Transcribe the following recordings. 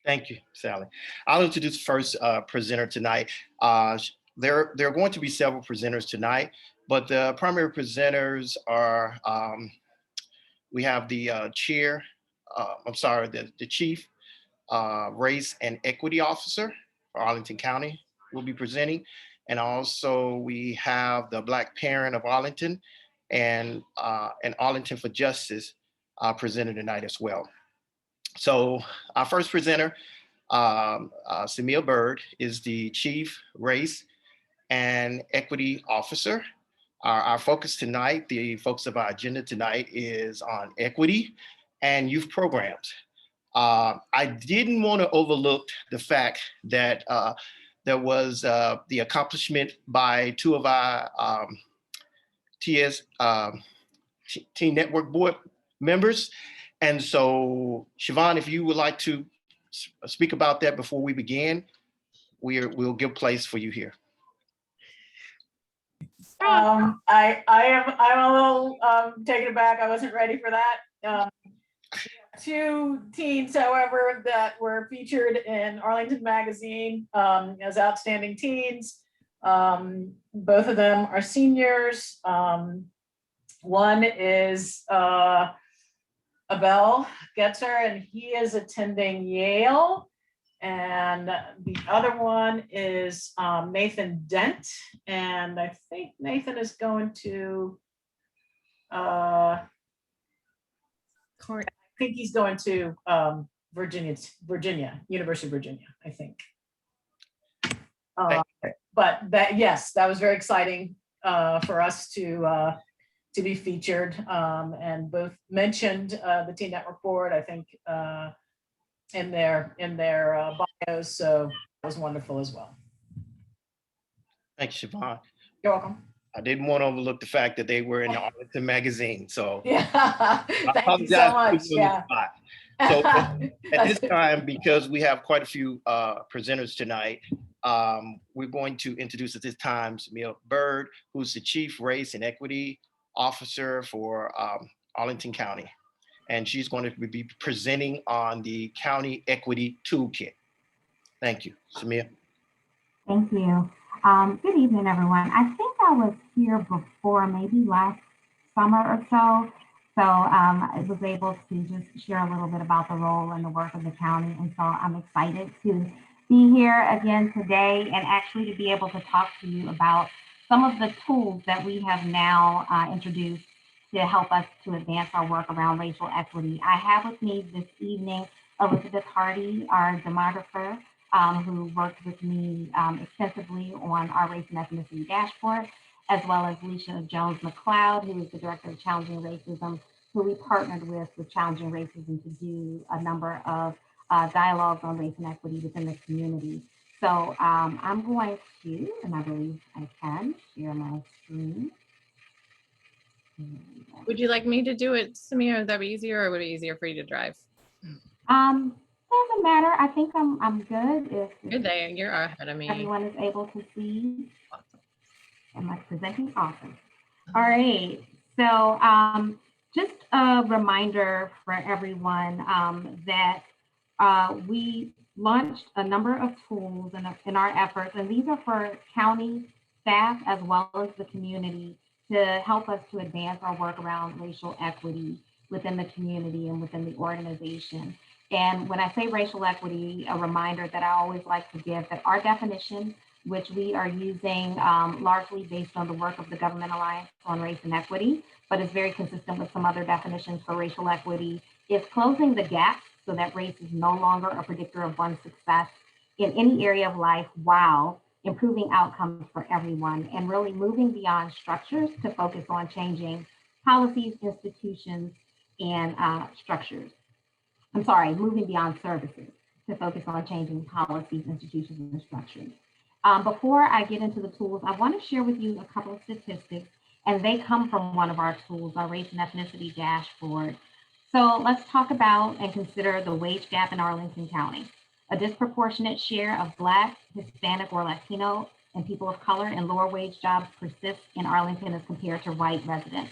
Thank you, Sally. I'll introduce the first presenter tonight. There are going to be several presenters tonight, but the primary presenters are, we have the chair, the chief race and equity officer for Arlington County will be presenting. And also we have the Black Parent of Arlington and Arlington for Justice presented tonight as well. So our first presenter, Samia Byrd, is the Chief Race and Equity Officer. Our focus tonight, the focus of our agenda tonight, is on equity and youth programs. I didn't want to overlook the fact that there was the accomplishment by two of our TS Teen Network Board members. And so, Siobhan, if you would like to speak about that before we begin, we'll give place for you here. I'm a little taken aback. I wasn't ready for that. Two teens, however, that were featured in Arlington Magazine as outstanding teens. Both of them are seniors. One is Abel Getzer, and he is attending Yale. And the other one is Nathan Dent, and I think Nathan is going to, I think he's going to Virginia, University of Virginia, I think. But that, yes, that was very exciting for us to be featured, and both mentioned the Teen Network Board, I think, in their bios, so it was wonderful as well. Thanks, Siobhan. You're welcome. I didn't want to overlook the fact that they were in the Arlington Magazine, so yeah, thank you so much. Yeah. So at this time, because we have quite a few presenters tonight, we're going to introduce at this time Samia Byrd, who's the Chief Race and Equity Officer for Arlington County. And she's going to be presenting on the County Equity Toolkit. Thank you, Samia. Thank you. Good evening, everyone. I think I was here before, maybe last summer or so. So I was able to just share a little bit about the role and the work of the county. And so I'm excited to be here again today and actually to be able to talk to you about some of the tools that we have now introduced to help us to advance our work around racial equity. I have with me this evening Elizabeth Hardy, our demographer, who worked with me extensively on our race and ethnicity dashboard, as well as Alicia Jones-McLeod, who is the director of Challenging Racism, who we partnered with Challenging Racism to do a number of dialogues on race and equity within the community. So I'm going to, and I believe I can, share my screen. Would you like me to do it, Samia? Would that be easier, or would it be easier for you to drive? Doesn't matter. I think I'm good. Good day. You're ahead of me. Everyone is able to see. Awesome. Am I presenting? Awesome. All right. So just a reminder for everyone that we launched a number of tools in our efforts, and these are for county staff as well as the community, to help us to advance our work around racial equity within the community and within the organization. And when I say racial equity, a reminder that I always like to give that our definition, which we are using largely based on the work of the Government Alliance on Race and Equity, but is very consistent with some other definitions for racial equity, is closing the gap so that race is no longer a predictor of one's success in any area of life, while improving outcomes for everyone, and really moving beyond structures to focus on changing policies, institutions, and structures. I'm sorry, moving beyond services to focus on changing policies, institutions, and structures. Before I get into the tools, I want to share with you a couple of statistics, and they come from one of our tools, our race and ethnicity dashboard. So let's talk about and consider the wage gap in Arlington County. A disproportionate share of Black, Hispanic, or Latino and people of color in lower wage jobs persists in Arlington as compared to white residents.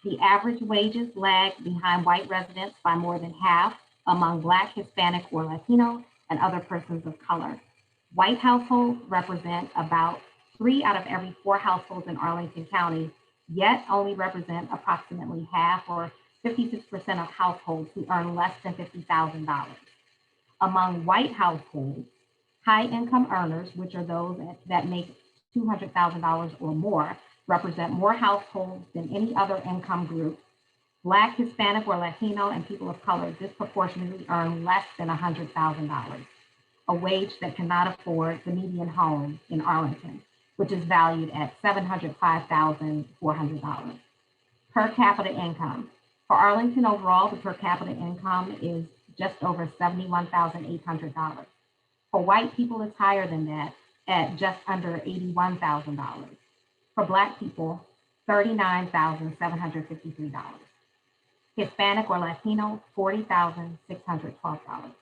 The average wages lag behind white residents by more than half among Black, Hispanic, or Latino and other persons of color. White households represent about 3 out of every 4 households in Arlington County, yet only represent approximately half or 56% of households who earn less than $50,000. Among white households, high income earners, which are those that make $200,000 or more, represent more households than any other income group. Black, Hispanic, or Latino and people of color disproportionately earn less than $100,000, a wage that cannot afford the median home in Arlington, which is valued at $705,400. Per capita income. For Arlington overall, the per capita income is just over $71,800. For white people, it's higher than that at just under $81,000. For Black people, $39,753. Hispanic or Latino, $40,612.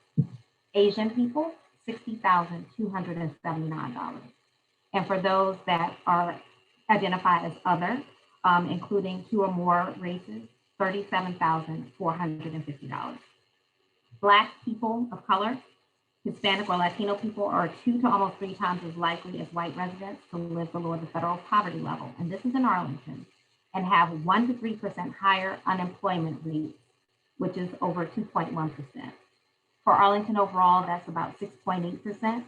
Asian people, $60,279. And for those that are identified as other, including 2 or more races, $37,450. Black people of color, Hispanic or Latino people are 2 to almost 3 times as likely as white residents to live below the federal poverty level, and this is in Arlington, and have 1 to 3% higher unemployment rate, which is over 2.1%. For Arlington overall, that's about 6.8%.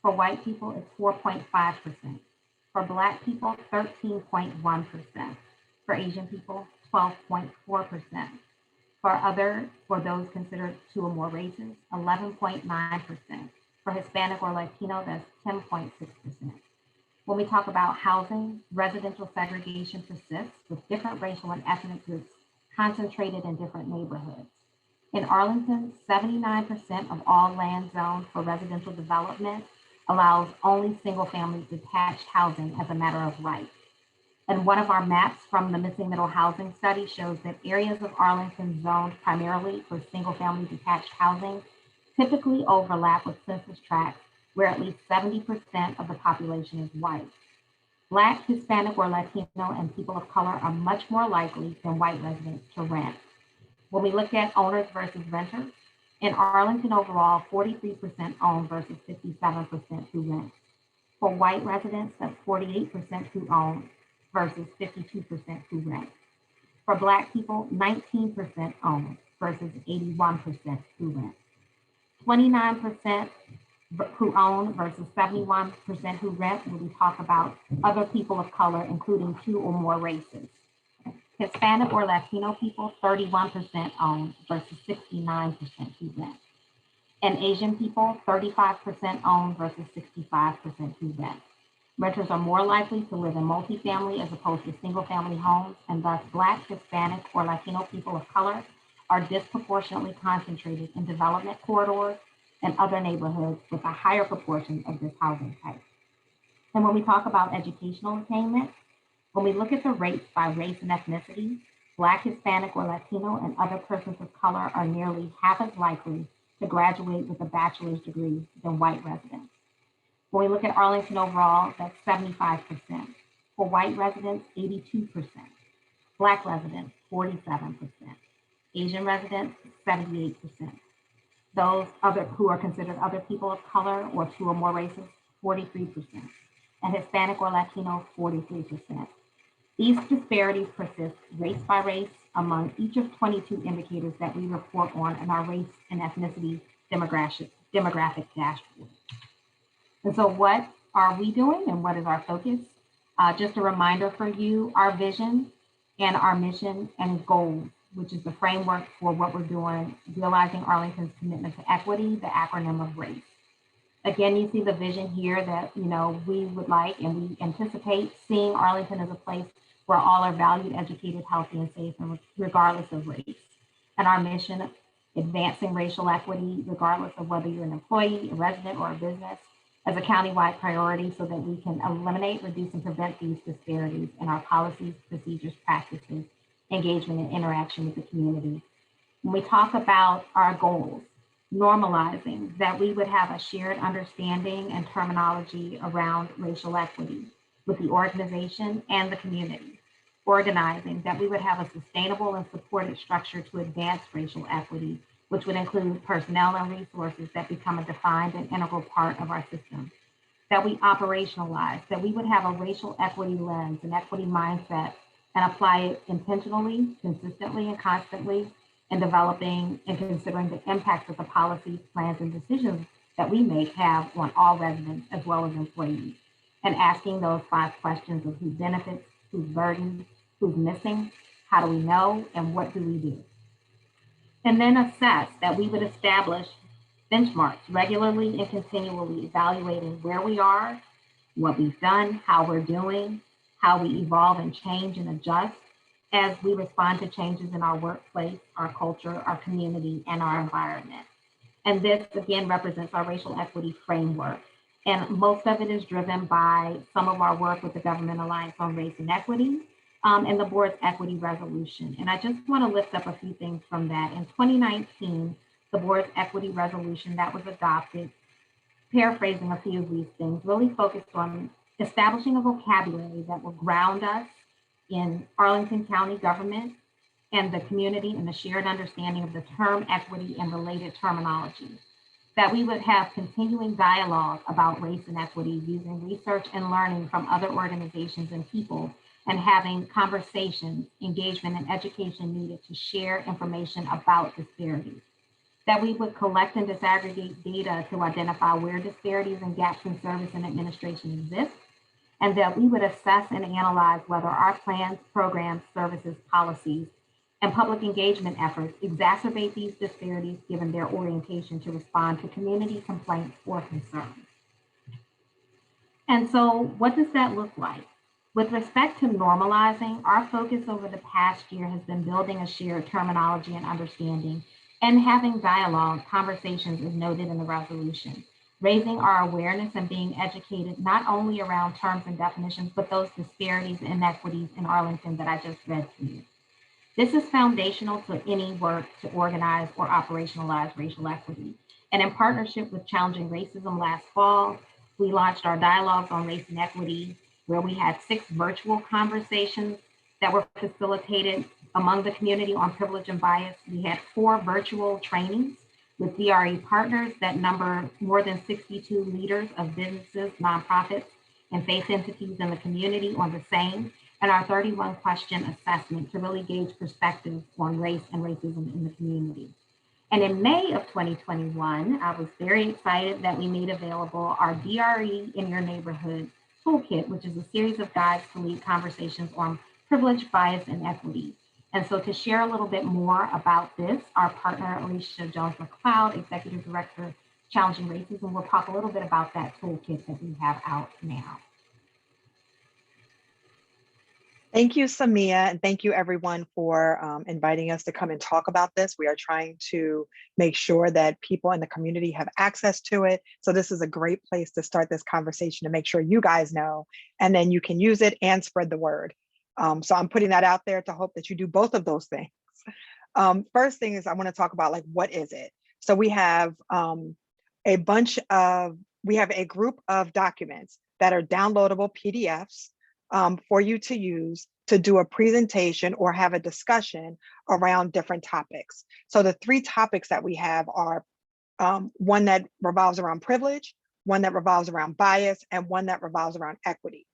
For white people, it's 4.5%. For Black people, 13.1%. For Asian people, 12.4%. For those considered 2 or more races, 11.9%. For Hispanic or Latino, that's 10.6%. When we talk about housing, residential segregation persists with different racial and ethnic groups concentrated in different neighborhoods. In Arlington, 79% of all land zoned for residential development allows only single-family detached housing as a matter of right. And one of our maps from the Missing Middle Housing Study shows that areas of Arlington zoned primarily for single-family detached housing typically overlap with census tracts where at least 70% of the population is white. Black, Hispanic, or Latino and people of color are much more likely than white residents to rent. When we look at owners versus renters, in Arlington overall, 43% own versus 57% who rent. For white residents, that's 48% who own versus 52% who rent. For Black people, 19% own versus 81% who rent. 29% who own versus 71% who rent when we talk about other people of color, including 2 or more races. Hispanic or Latino people, 31% own versus 69% who rent. And Asian people, 35% own versus 65% who rent. Renters are more likely to live in multifamily as opposed to single family homes, and thus Black, Hispanic, or Latino people of color are disproportionately concentrated in development corridors and other neighborhoods with a higher proportion of this housing type. And when we talk about educational attainment, when we look at the rates by race and ethnicity, Black, Hispanic, or Latino and other persons of color are nearly half as likely to graduate with a bachelor's degree than white residents. When we look at Arlington overall, that's 75%. For white residents, 82%. Black residents, 47%. Asian residents, 78%. Those other who are considered other people of color or 2 or more races, 43%. And Hispanic or Latino, 43%. These disparities persist race by race among each of 22 indicators that we report on in our race and ethnicity demographic dashboard. And so what are we doing and what is our focus? Just a reminder for you, our vision and our mission and goals, which is the framework for what we're doing, realizing Arlington's commitment to equity, the acronym of RACE. Again, you see the vision here that we would like and we anticipate seeing Arlington as a place where all are valued, educated, healthy, and safe, and regardless of race. And our mission, advancing racial equity, regardless of whether you're an employee, a resident, or a business, as a countywide priority so that we can eliminate, reduce, and prevent these disparities in our policies, procedures, practices, engagement, and interaction with the community. When we talk about our goals, normalizing that we would have a shared understanding and terminology around racial equity with the organization and the community. organizing, that we would have a sustainable and supported structure to advance racial equity, which would include personnel and resources that become a defined and integral part of our system. That we operationalize, that we would have a racial equity lens, an equity mindset, and apply it intentionally, consistently, and constantly in developing and considering the impacts that the policies, plans, and decisions that we make have on all residents as well as employees. And asking those 5 questions of who benefits, who's burdened, who's missing, how do we know, and what do we do? And then assess, that we would establish benchmarks regularly and continually evaluating where we are, what we've done, how we're doing, how we evolve and change and adjust as we respond to changes in our workplace, our culture, our community, and our environment. And this again represents our racial equity framework. And most of it is driven by some of our work with the Government Alliance on Race and Equity and the board's equity resolution. And I just want to lift up a few things from that. In 2019, the board's equity resolution that was adopted, paraphrasing a few of these things, really focused on establishing a vocabulary that will ground us in Arlington County government and the community in the shared understanding of the term equity and related terminology. That we would have continuing dialogue about race and equity using research and learning from other organizations and people, and having conversations, engagement, and education needed to share information about disparities. That we would collect and disaggregate data to identify where disparities and gaps in service and administration exist, and that we would assess and analyze whether our plans, programs, services, policies, and public engagement efforts exacerbate these disparities given their orientation to respond to community complaints or concerns. And so what does that look like? With respect to normalizing, our focus over the past year has been building a shared terminology and understanding and having dialogue, conversations as noted in the resolution, raising our awareness and being educated not only around terms and definitions, but those disparities and inequities in Arlington that I just read to you. This is foundational to any work to organize or operationalize racial equity. And in partnership with Challenging Racism last fall, we launched our dialogues on race and equity, where we had 6 virtual conversations that were facilitated among the community on privilege and bias. We had 4 virtual trainings with DRE partners that number more than 62 leaders of businesses, nonprofits, and faith entities in the community on the same, and our 31 question assessment to really gauge perspectives on race and racism in the community. And in May of 2021, I was very excited that we made available our DRE in Your Neighborhood Toolkit, which is a series of guides to lead conversations on privilege, bias, and equity. And so to share a little bit more about this, our partner, Alicia Jones-McLeod, Executive Director, Challenging Racism, will talk a little bit about that toolkit that we have out now. Thank you, Samia, and thank you everyone for inviting us to come and talk about this. We are trying to make sure that people in the community have access to it. So this is a great place to start this conversation to make sure you guys know, and then you can use it and spread the word. So I'm putting that out there to hope that you do both of those things. First thing is I want to talk about like, what is it? So we have a group of documents that are downloadable PDFs for you to use to do a presentation or have a discussion around different topics. So the 3 topics that we have are one that revolves around privilege, one that revolves around bias, and one that revolves around equity.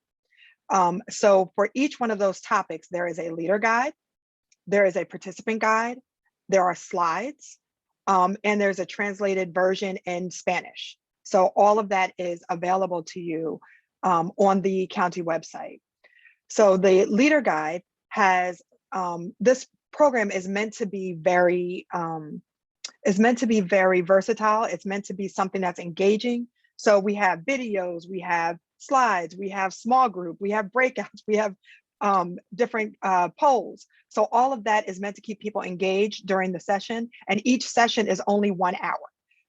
So for each one of those topics, there is a leader guide, there is a participant guide, there are slides, and there's a translated version in Spanish. So all of that is available to you on the county website. So the leader guide has, this program is meant to be very versatile. It's meant to be something that's engaging. So we have videos, we have slides, we have small group, we have breakouts, we have different polls. So all of that is meant to keep people engaged during the session, and each session is only 1 hour.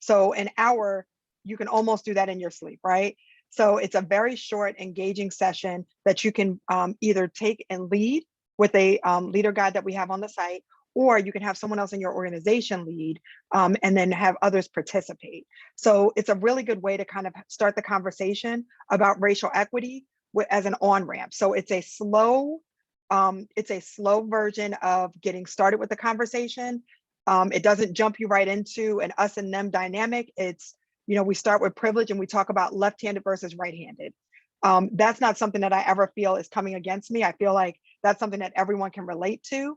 So an hour, you can almost do that in your sleep, right? So it's a very short, engaging session that you can either take and lead with a leader guide that we have on the site, or you can have someone else in your organization lead and then have others participate. So it's a really good way to kind of start the conversation about racial equity as an on-ramp. So it's a slow It's a slow version of getting started with the conversation. It doesn't jump you right into an us and them dynamic. It's, you know, we start with privilege and we talk about left-handed versus right-handed. That's not something that I ever feel is coming against me. I feel like that's something that everyone can relate to.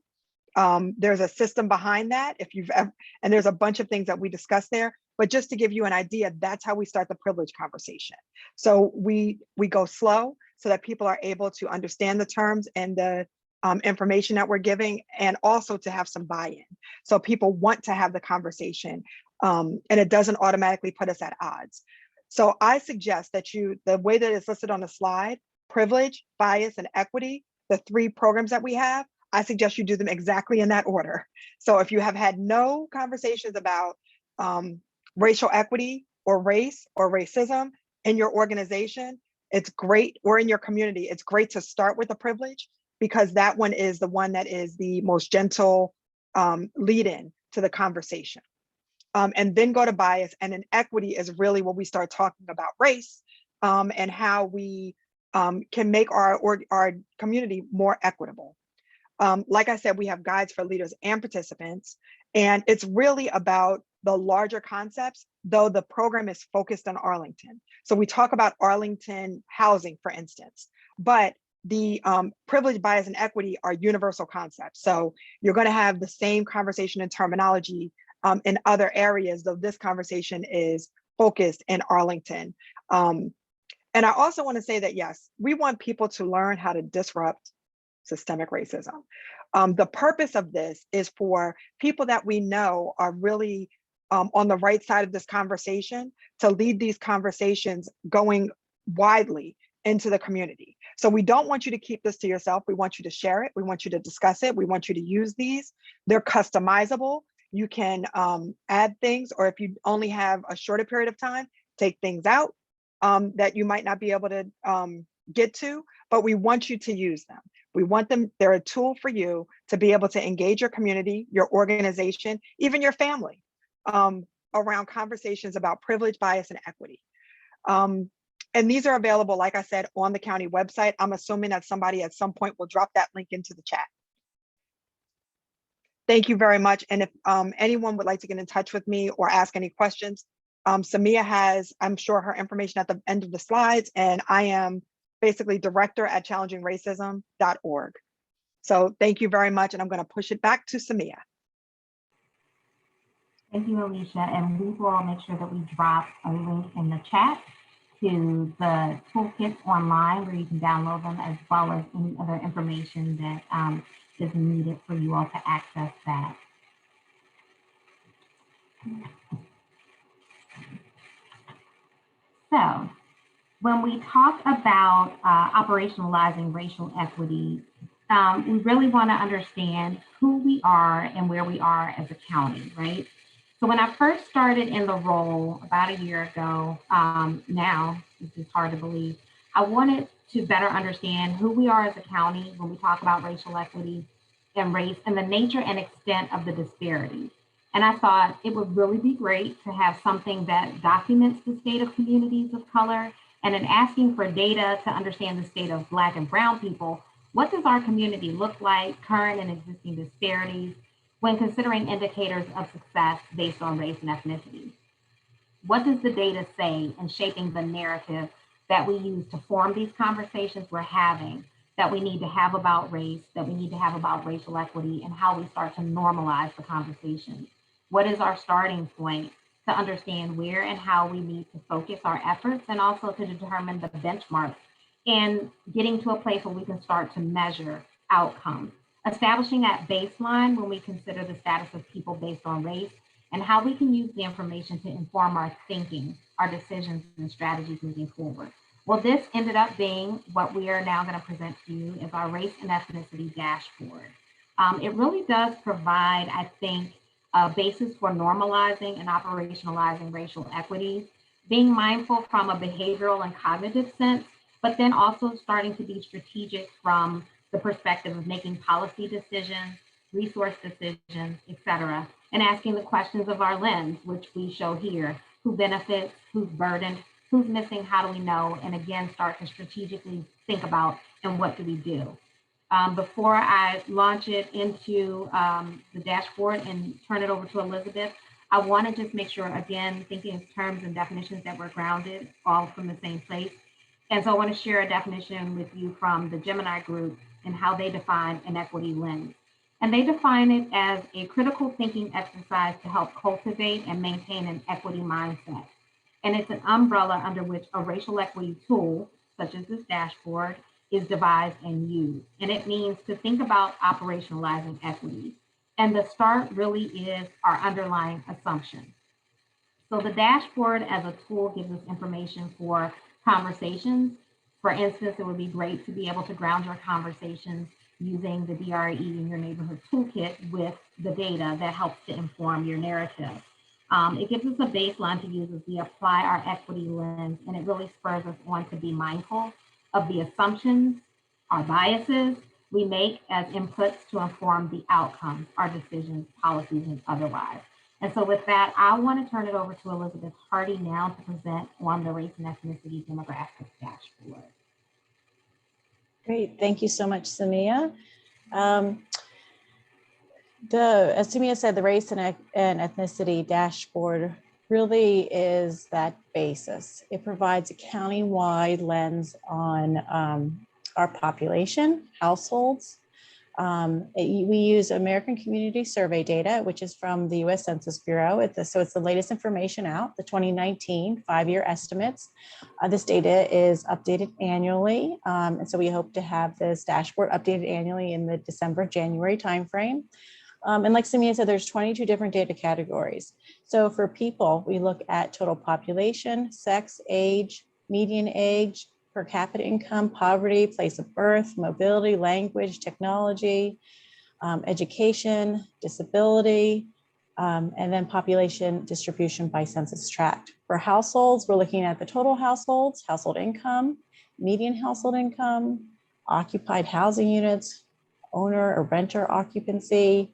There's a system behind that if you've ever, and there's a bunch of things that we discuss there, but just to give you an idea, that's how we start the privilege conversation. So we go slow so that people are able to understand the terms and the information that we're giving, and also to have some buy-in. So people want to have the conversation, and it doesn't automatically put us at odds. So I suggest that the way that it's listed on the slide, privilege, bias, and equity, the 3 programs that we have, I suggest you do them exactly in that order. So if you have had no conversations about racial equity or race or racism in your organization, it's great, or in your community, it's great to start with a privilege, because that one is the one that is the most gentle lead-in to the conversation. And then go to bias, and then equity is really when we start talking about race and how we can make our community more equitable. Like I said, we have guides for leaders and participants, and it's really about the larger concepts, though the program is focused on Arlington. So we talk about Arlington housing, for instance, but the privilege, bias, and equity are universal concepts. So you're going to have the same conversation and terminology in other areas, though this conversation is focused in Arlington. And I also want to say that, yes, we want people to learn how to disrupt systemic racism. The purpose of this is for people that we know are really on the right side of this conversation to lead these conversations going widely into the community. So we don't want you to keep this to yourself. We want you to share it. We want you to discuss it. We want you to use these. They're customizable. You can add things, or if you only have a shorter period of time, take things out that you might not be able to get to, but we want you to use them. We want them, they're a tool for you to be able to engage your community, your organization, even your family around conversations about privilege, bias, and equity. And these are available, like I said, on the county website. I'm assuming that somebody at some point will drop that link into the chat. Thank you very much. And if anyone would like to get in touch with me or ask any questions, Samia has, I'm sure, her information at the end of the slides, and I am basically director at challengingracism.org. So thank you very much, and I'm going to push it back to Samia. Thank you, Alicia, and we will make sure that we drop a link in the chat to the toolkits online where you can download them, as well as any other information that is needed for you all to access that. So when we talk about operationalizing racial equity, we really want to understand who we are and where we are as a county, right? So when I first started in the role about a year ago, now, this is hard to believe, I wanted to better understand who we are as a county when we talk about racial equity and race, and the nature and extent of the disparities. And I thought it would really be great to have something that documents the state of communities of color, and in asking for data to understand the state of Black and Brown people, what does our community look like, current and existing disparities, when considering indicators of success based on race and ethnicity? What does the data say in shaping the narrative that we use to form these conversations we're having, that we need to have about race, that we need to have about racial equity, and how we start to normalize the conversation? What is our starting point to understand where and how we need to focus our efforts, and also to determine the benchmarks and getting to a place where we can start to measure outcomes? Establishing that baseline when we consider the status of people based on race, and how we can use the information to inform our thinking, our decisions, and strategies moving forward. Well, this ended up being what we are now going to present to you as our race and ethnicity dashboard. It really does provide, I think, a basis for normalizing and operationalizing racial equity, being mindful from a behavioral and cognitive sense, but then also starting to be strategic from the perspective of making policy decisions, resource decisions, et cetera, and asking the questions of our lens, which we show here: who benefits, who's burdened, who's missing, how do we know? And again, start to strategically think about, and what do we do? Before I launch it into the dashboard and turn it over to Elizabeth, I want to just make sure, again, thinking in terms and definitions that we're grounded all from the same place. And so I want to share a definition with you from the Gemini group and how they define an equity lens. And they define it as a critical thinking exercise to help cultivate and maintain an equity mindset. And it's an umbrella under which a racial equity tool, such as this dashboard, is devised and used. And it means to think about operationalizing equity. And the start really is our underlying assumption. So the dashboard as a tool gives us information for conversations. For instance, it would be great to be able to ground your conversations using the DRE in your neighborhood toolkit with the data that helps to inform your narrative. It gives us a baseline to use as we apply our equity lens, and it really spurs us on to be mindful of the assumptions, our biases we make as inputs to inform the outcomes, our decisions, policies, and otherwise. And so with that, I want to turn it over to Elizabeth Hardy now to present on the Race and Ethnicity Demographics Dashboard. Great, thank you so much, Samia. As Samia said, the Race and Ethnicity Dashboard really is that basis. It provides a county-wide lens on our population, households. We use American Community Survey data, which is from the U.S. Census Bureau. So it's the latest information out, the 2019 5-year estimates. This data is updated annually. And so we hope to have this dashboard updated annually in the December-January timeframe. And like Samia said, there's 22 different data categories. So for people, we look at total population, sex, age, median age, per capita income, poverty, place of birth, mobility, language, technology, education, disability, and then population distribution by census tract. For households, we're looking at the total households, household income, median household income, occupied housing units, owner or renter occupancy.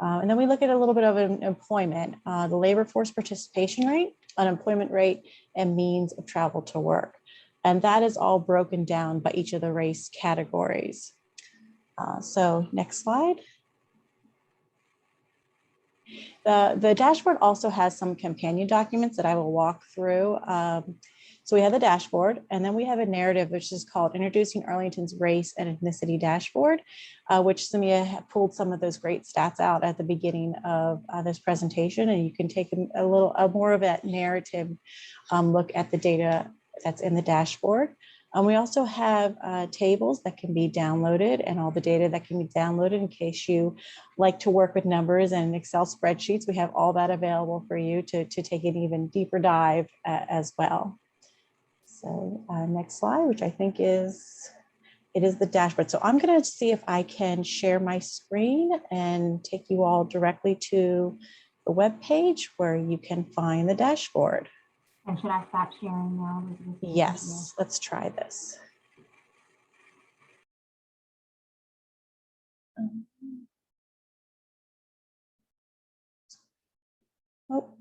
And then we look at a little bit of employment, the labor force participation rate, unemployment rate, and means of travel to work. And that is all broken down by each of the race categories. So next slide. The dashboard also has some companion documents that I will walk through. So we have the dashboard, and then we have a narrative which is called Introducing Arlington's Race and Ethnicity Dashboard, which Samia pulled some of those great stats out at the beginning of this presentation, and you can take a little more of that narrative look at the data that's in the dashboard. We also have tables that can be downloaded and all the data that can be downloaded in case you like to work with numbers and Excel spreadsheets. We have all that available for you to take an even deeper dive as well. So next slide, which I think it is the dashboard. So I'm going to see if I can share my screen and take you all directly to the web page where you can find the dashboard. And should I stop sharing now? Yes, let's try this. Oh,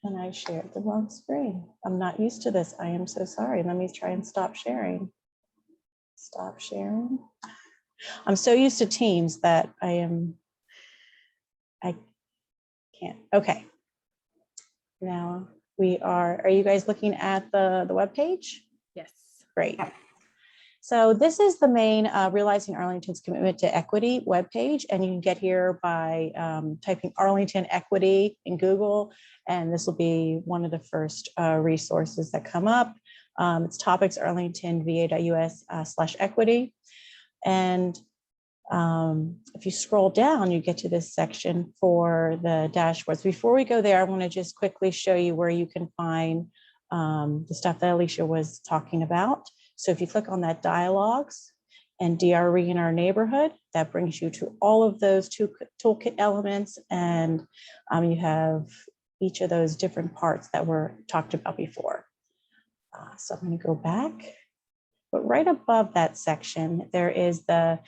and I shared the wrong screen. I'm not used to this. I am so sorry. Let me try and stop sharing. Stop sharing. I'm so used to Teams that I can't. Okay. Now we are you guys looking at the web page? Yes. Great. So this is the main Realizing Arlington's Commitment to Equity webpage, and you can get here by typing Arlington Equity in Google, and this will be one of the first resources that come up. It's topics arlingtonva.us/equity. And if you scroll down, you get to this section for the dashboards. Before we go there, I want to just quickly show you where you can find the stuff that Alicia was talking about. So if you click on that dialogues and DRE in our neighborhood, that brings you to all of those toolkit elements, and you have each of those different parts that were talked about before. So I'm going to go back. But right above that section, there is the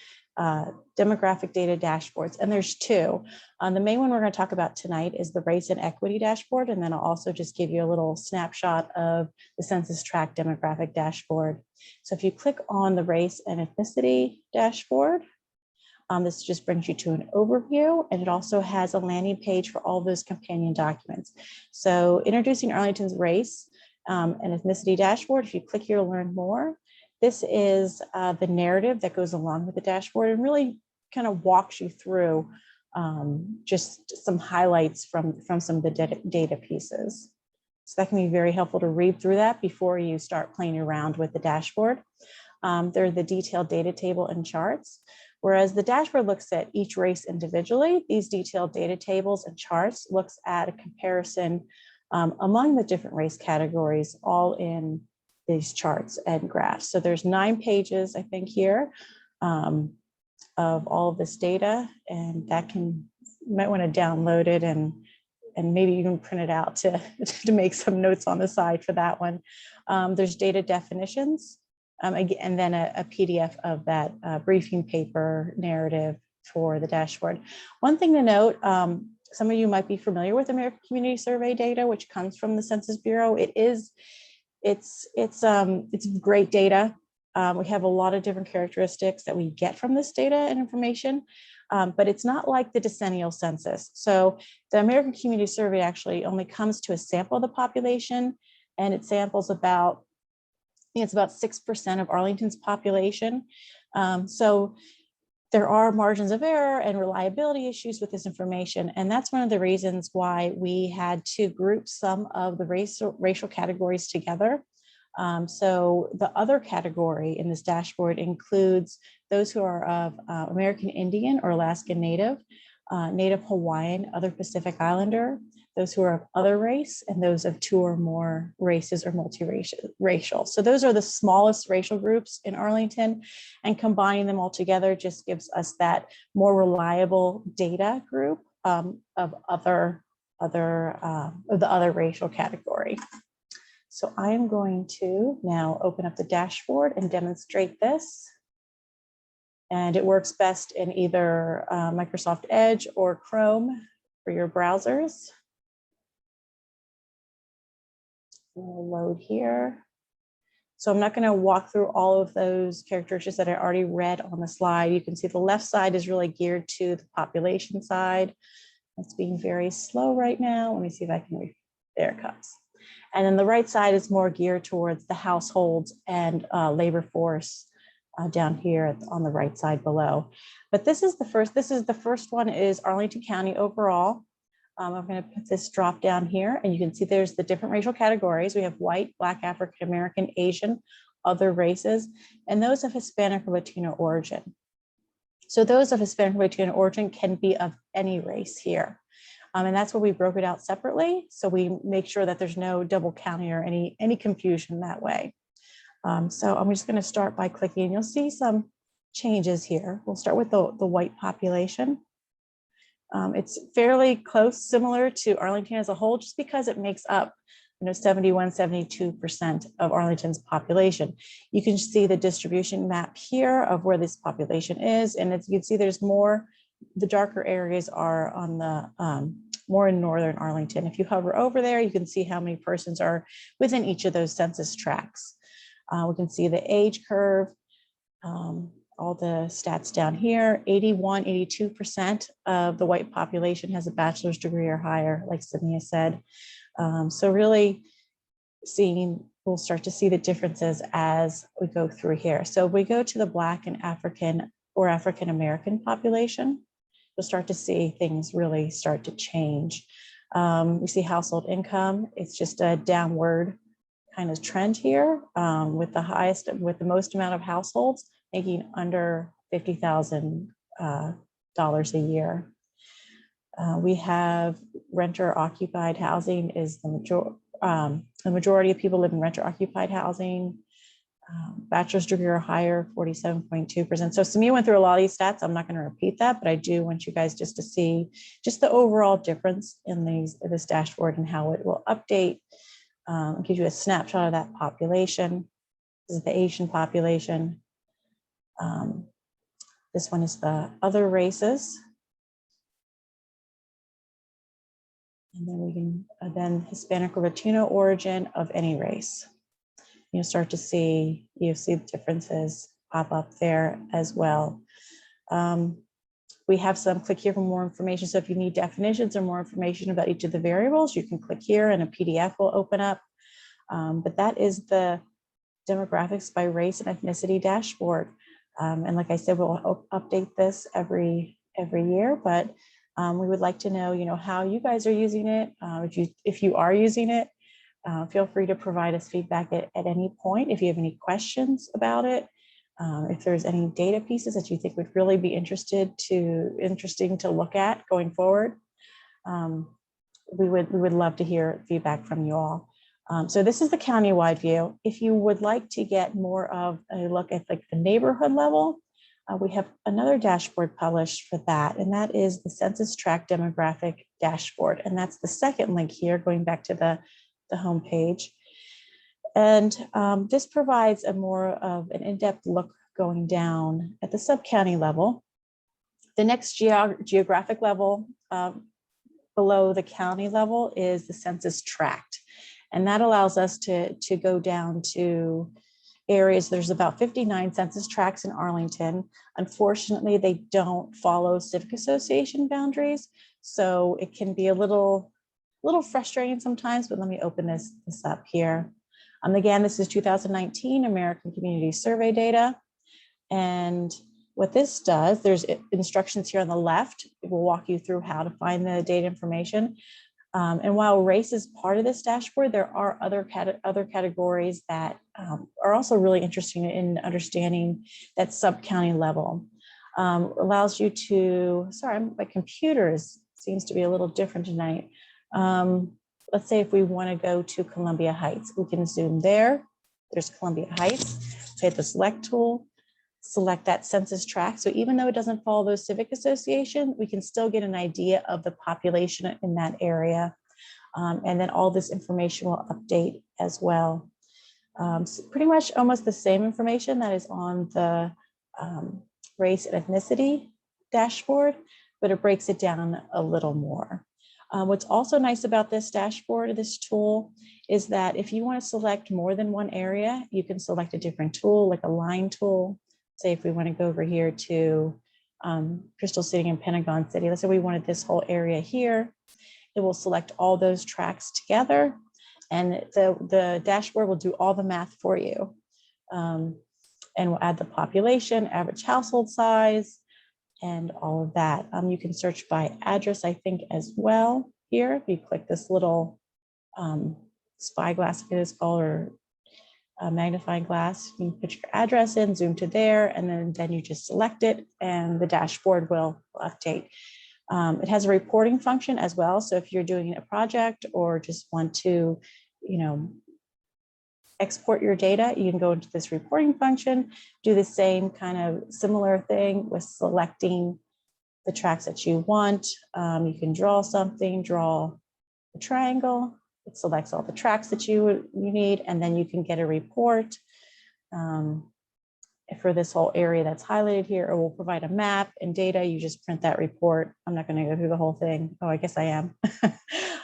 demographic data dashboards, and there's two. The main one we're going to talk about tonight is the race and equity dashboard, and then I'll also just give you a little snapshot of the census tract demographic dashboard. So if you click on the race and ethnicity dashboard, this just brings you to an overview, and it also has a landing page for all those companion documents. So introducing Arlington's race and ethnicity dashboard, if you click here to learn more, this is the narrative that goes along with the dashboard and really kind of walks you through just some highlights from some of the data pieces. So that can be very helpful to read through that before you start playing around with the dashboard. They're the detailed data table and charts. Whereas the dashboard looks at each race individually, these detailed data tables and charts looks at a comparison among the different race categories, all in these charts and graphs. So there's 9 pages, I think, here of all of this data, and that you might want to download it and maybe you can print it out to make some notes on the side for that one. There's data definitions, and then a PDF of that briefing paper narrative for the dashboard. One thing to note, some of you might be familiar with American Community Survey data, which comes from the Census Bureau. It's great data. We have a lot of different characteristics that we get from this data and information, but it's not like the decennial census. So the American Community Survey actually only comes to a sample of the population, and it samples about, I think it's about 6% of Arlington's population. So there are margins of error and reliability issues with this information. And that's one of the reasons why we had to group some of the racial categories together. So the other category in this dashboard includes those who are of American Indian or Alaskan Native, Native Hawaiian, other Pacific Islander, those who are of other race, and those of 2 or more races or multiracial. So those are the smallest racial groups in Arlington, and combining them all together just gives us that more reliable data group of the other racial category. So I am going to now open up the dashboard and demonstrate this. And it works best in either Microsoft Edge or Chrome for your browsers. We'll load here. So I'm not going to walk through all of those characteristics that I already read on the slide. You can see the left side is really geared to the population side. It's being very slow right now. Let me see if I can there it comes. And then the right side is more geared towards the households and labor force down here on the right side below. But this is the first one is Arlington County overall. I'm going to put this drop down here, and you can see there's the different racial categories. We have white, Black, African American, Asian, other races, and those of Hispanic or Latino origin. So those of Hispanic or Latino origin can be of any race here. And that's where we broke it out separately. So we make sure that there's no double counting or any confusion that way. So I'm just going to start by clicking. You'll see some changes here. We'll start with the white population. It's fairly close, similar to Arlington as a whole, just because it makes up 71, 72% of Arlington's population. You can see the distribution map here of where this population is. And you can see there's more, the darker areas are on the more in northern Arlington. If you hover over there, you can see how many persons are within each of those census tracts. We can see the age curve, all the stats down here. 81, 82% of the white population has a bachelor's degree or higher, like Samia said. So really we'll start to see the differences as we go through here. So if we go to the Black and African or African American population, you'll start to see things really start to change. We see household income. It's just a downward kind of trend here with the most amount of households making under $50,000 a year. We have renter occupied housing is the majority of people live in renter occupied housing. Bachelor's degree or higher, 47.2%. So Samia went through a lot of these stats. I'm not going to repeat that, but I do want you guys just to see just the overall difference in this dashboard and how it will update, give you a snapshot of that population. This is the Asian population. This one is the other races. And then we can, then Hispanic or Latino origin of any race. You'll start to see, you see the differences pop up there as well. We have some click here for more information. So if you need definitions or more information about each of the variables, you can click here and a PDF will open up. But that is the demographics by race and ethnicity dashboard. And like I said, we'll update this every year, but we would like to know, how you guys are using it. If you are using it, feel free to provide us feedback at any point. If you have any questions about it, if there's any data pieces that you think would really be interesting to look at going forward, we would love to hear feedback from you all. So this is the countywide view. If you would like to get more of a look at like the neighborhood level, we have another dashboard published for that, and that is the Census Tract Demographic Dashboard. And that's the second link here, going back to the home page. And this provides a more of an in-depth look going down at the sub-county level. The next geographic level below the county level is the census tract. And that allows us to go down to areas. There's about 59 census tracts in Arlington. Unfortunately, they don't follow civic association boundaries. So it can be a little frustrating sometimes, but let me open this up here. Again, this is 2019 American Community Survey data. And what this does, there's instructions here on the left. It will walk you through how to find the data information. And while race is part of this dashboard, there are other categories that are also really interesting in understanding that sub-county level. Allows you to, sorry, my computer seems to be a little different tonight. Let's say if we want to go to Columbia Heights, we can zoom there. There's Columbia Heights, hit the select tool, select that census tract. So even though it doesn't follow those civic association, we can still get an idea of the population in that area. And then all this information will update as well. So pretty much almost the same information that is on the race and ethnicity dashboard, but it breaks it down a little more. What's also nice about this dashboard, this tool, is that if you want to select more than one area, you can select a different tool, like a line tool. Say if we want to go over here to Crystal City and Pentagon City, let's say we wanted this whole area here, it will select all those tracks together, and the dashboard will do all the math for you. And we'll add the population, average household size, and all of that. You can search by address, I think, as well here. If you click this little spyglass, it is called, or a magnifying glass, you can put your address in, zoom to there, and then you just select it, and the dashboard will update. It has a reporting function as well. So if you're doing a project or just want to, export your data, you can go into this reporting function, do the same kind of similar thing with selecting the tracks that you want. You can draw something, draw a triangle. It selects all the tracks that you need, and then you can get a report for this whole area that's highlighted here, or we'll provide a map and data. You just print that report. I'm not going to go through the whole thing. Oh, I guess I am.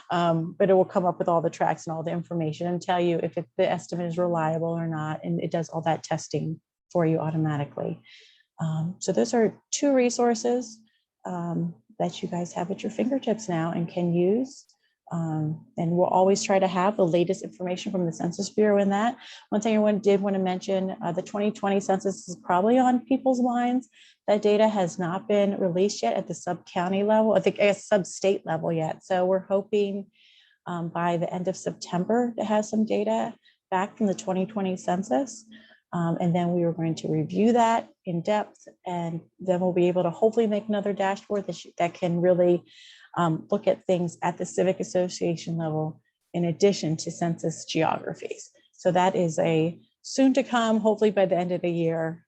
But it will come up with all the tracks and all the information and tell you if the estimate is reliable or not. And it does all that testing for you automatically. So those are two resources that you guys have at your fingertips now and can use. And we'll always try to have the latest information from the Census Bureau in that. One thing I did want to mention, the 2020 census is probably on people's minds. That data has not been released yet at the sub-county level, I guess sub-state level yet. So we're hoping by the end of September to have some data back from the 2020 census. And then we were going to review that in depth, and then we'll be able to hopefully make another dashboard that can really look at things at the civic association level in addition to census geographies. So that is a soon to come, hopefully by the end of the year,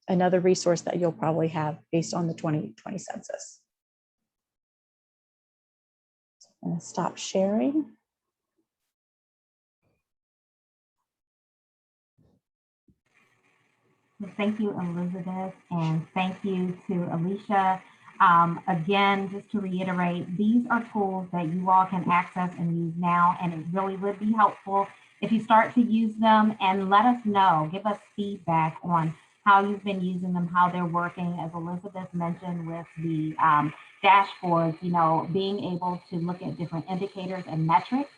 another resource that you'll probably have based on the 2020 census. So I'm going to stop sharing. So thank you, Elizabeth, and thank you to Alicia. Again, just to reiterate, these are tools that you all can access and use now, and it really would be helpful if you start to use them and let us know, give us feedback on how you've been using them, how they're working. As Elizabeth mentioned with the dashboards, you know, being able to look at different indicators and metrics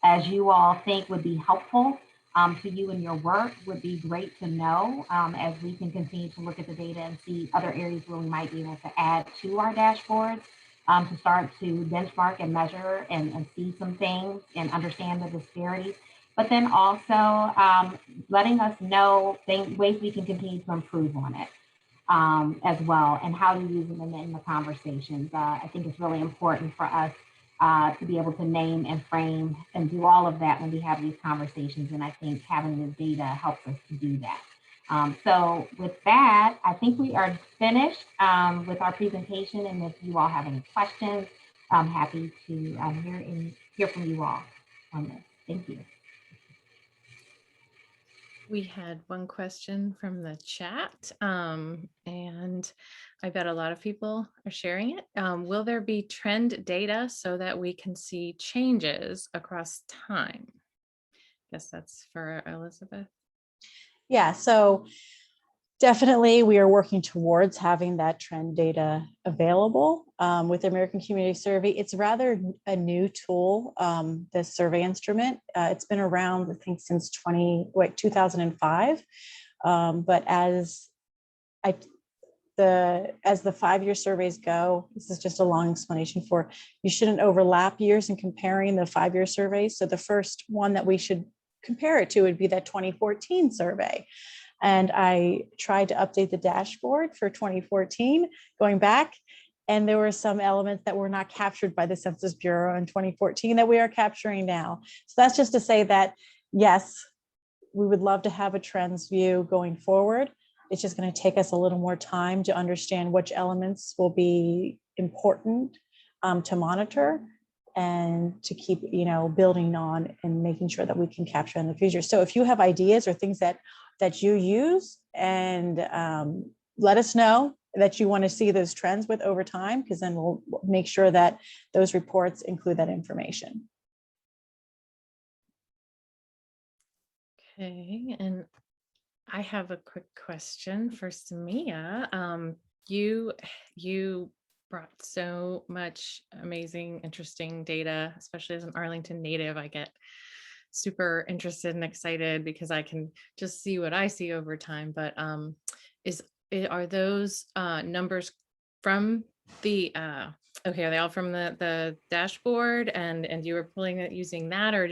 as you all think would be helpful to you in your work would be great to know as we can continue to look at the data and see other areas where we might be able to add to our dashboards to start to benchmark and measure and see some things and understand the disparities. But then also letting us know ways we can continue to improve on it as well, and how you're using them in the conversations. I think it's really important for us to be able to name and frame and do all of that when we have these conversations. And I think having the data helps us to do that. So with that, I think we are finished with our presentation. And if you all have any questions, I'm happy to hear from you all on this. Thank you. We had one question from the chat, and I bet a lot of people are sharing it. Will there be trend data so that we can see changes across time? I guess that's for Elizabeth. Yeah, so definitely we are working towards having that trend data available with the American Community Survey. It's rather a new tool, this survey instrument. It's been around, I think, since 2005. But as the 5-year surveys go, this is just a long explanation for, you shouldn't overlap years in comparing the 5-year surveys. So the first one that we should compare it to would be that 2014 survey. And I tried to update the dashboard for 2014, going back, and there were some elements that were not captured by the Census Bureau in 2014 that we are capturing now. So that's just to say that, yes, we would love to have a trends view going forward. It's just going to take us a little more time to understand which elements will be important to monitor and to keep, building on and making sure that we can capture in the future. So if you have ideas or things that you use, and let us know that you want to see those trends with over time, because then we'll make sure that those reports include that information. Okay, and I have a quick question for Samia. You brought so much amazing, interesting data, especially as an Arlington native. I get super interested and excited because I can just see what I see over time. But are those numbers from the okay, are they all from the dashboard and you were pulling it using that, or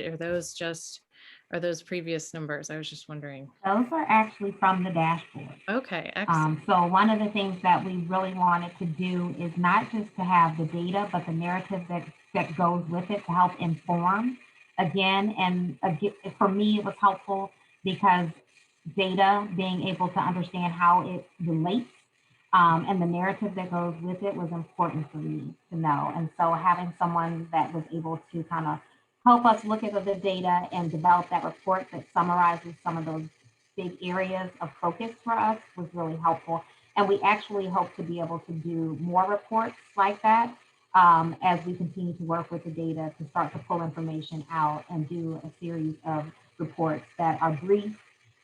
are those previous numbers? I was just wondering. Those are actually from the dashboard. Okay, excellent. So one of the things that we really wanted to do is not just to have the data, but the narrative that goes with it to help inform. Again, for me, it was helpful because data, being able to understand how it relates and the narrative that goes with it was important for me to know. And so having someone that was able to kind of help us look at the data and develop that report that summarizes some of those big areas of focus for us was really helpful. And we actually hope to be able to do more reports like that as we continue to work with the data to start to pull information out and do a series of reports that are brief,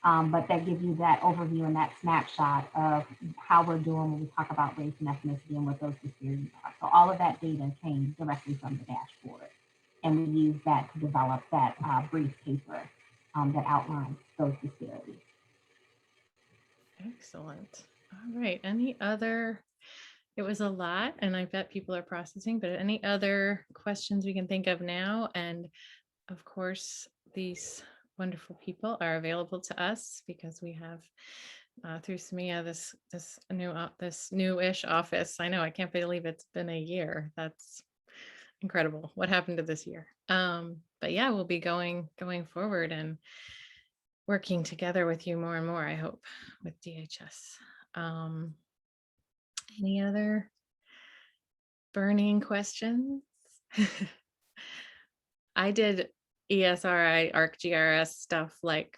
but that give you that overview and that snapshot of how we're doing when we talk about race and ethnicity and what those disparities are. So all of that data came directly from the dashboard. And we use that to develop that brief paper that outlines those disparities. Excellent. All right. Any other? It was a lot, and I bet people are processing, but any other questions we can think of now? And of course, these wonderful people are available to us because we have through Samia this new-ish office. I know, I can't believe it's been a year. That's incredible. What happened to this year? But yeah, we'll be going forward and working together with you more and more, I hope, with DHS. Any other burning questions? I did ESRI ArcGRS stuff like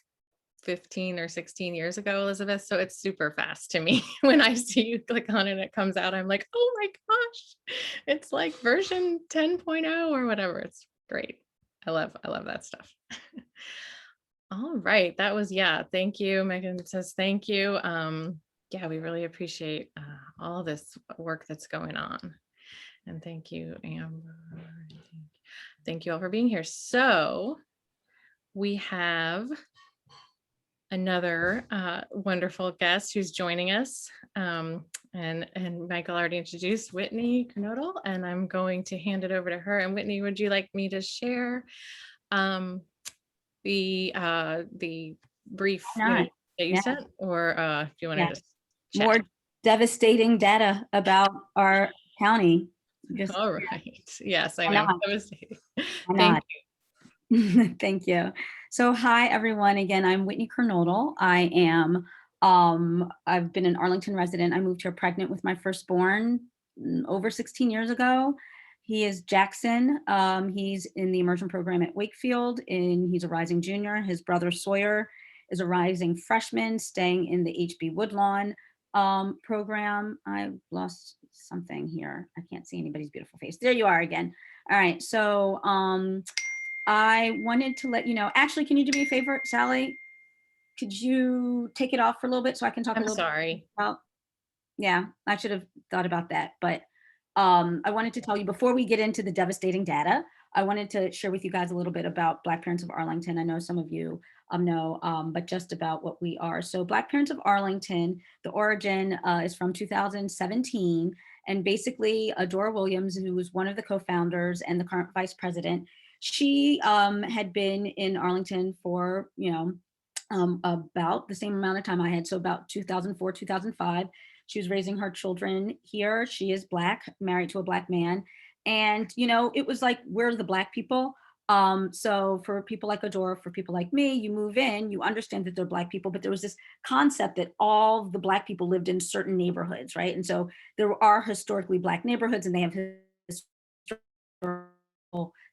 15 or 16 years ago, Elizabeth. So it's super fast to me. When I see you click on it, it comes out. I'm like, oh my gosh, it's like version 10.0 or whatever. It's great. I love that stuff. All right. That was, yeah. Thank you. Megan says, thank you. Yeah, we really appreciate all this work that's going on. And thank you, Amber. Thank you all for being here. So we have another wonderful guest who's joining us. And Michael already introduced Whitney Kernodle, and I'm going to hand it over to her. And Whitney, would you like me to share the brief that you Yeah. sent, or do you want to Yeah. just chat? More devastating data about our county. Just, All right. Yes, I Why know. not? Devastating. why Thank not? Thank you. So hi, everyone. Again, I'm Whitney Kernodle. I am, I've been an Arlington resident. I moved here pregnant with my firstborn over 16 years ago. He is Jackson. He's in the immersion program at Wakefield, and he's a rising junior. His brother Sawyer is a rising freshman staying in the HB Woodlawn program. I lost something here. I can't see anybody's beautiful face. There you are again. All right. So I wanted to let you know, actually, can you do me a favor, Sally? Could you take it off for a little bit so I can talk a I'm little sorry. bit about, yeah, I should have thought about that. But I wanted to tell you before we get into the devastating data, I wanted to share with you guys a little bit about Black Parents of Arlington. I know some of you know, but just about what we are. So Black Parents of Arlington, the origin is from 2017. And basically, Dora Williams, who was one of the co-founders and the current vice president, she had been in Arlington for, about the same amount of time I had. So about 2004, 2005. She was raising her children here. She is Black, married to a Black man. And, it was like, we're the Black people. So for people like Adora, for people like me, you move in, you understand that they're Black people, but there was this concept that all the Black people lived in certain neighborhoods, right? And so there are historically Black neighborhoods, and they have historical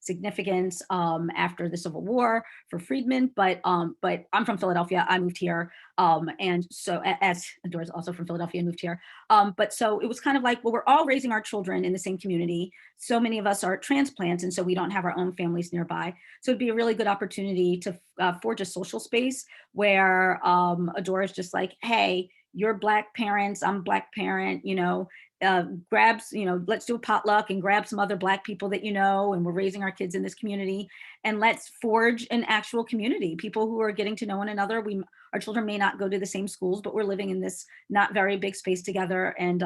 significance after the Civil War for freedmen, but I'm from Philadelphia. I moved here, and so as Adora's also from Philadelphia and moved here. But so it was kind of like, well, we're all raising our children in the same community. So many of us are transplants, and so we don't have our own families nearby. So it'd be a really good opportunity to forge a social space where Adora's just like, hey, you're Black parents, I'm Black parent, grabs, let's do a potluck and grab some other Black people that and we're raising our kids in this community, and let's forge an actual community, people who are getting to know one another. Our children may not go to the same schools, but we're living in this not very big space together, and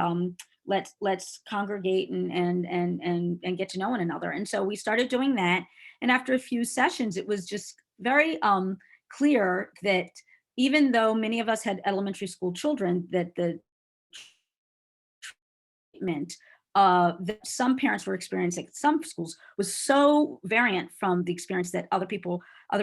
let's congregate and get to know one another. And so we started doing that, and after a few sessions, it was just very clear that even though many of us had elementary school children, that the treatment that some parents were experiencing at some schools was so variant from the experience that other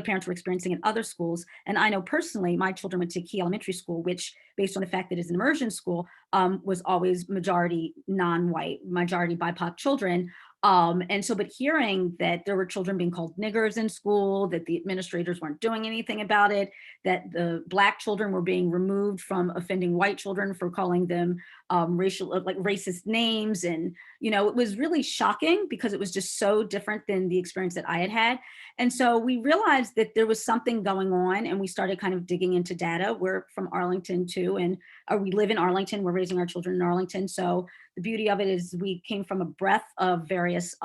parents were experiencing in other schools. And I know personally, my children went to Key Elementary School, which, based on the fact that it's an immersion school, was always majority non-white, majority BIPOC children. And so, but hearing that there were children being called niggers in school, that the administrators weren't doing anything about it, that the Black children were being removed from offending white children for calling them racist names. And, it was really shocking because it was just so different than the experience that I had had. And so we realized that there was something going on, and we started kind of digging into data. We're from Arlington too, and we live in Arlington. We're raising our children in Arlington. So the beauty of it is we came from a breadth of various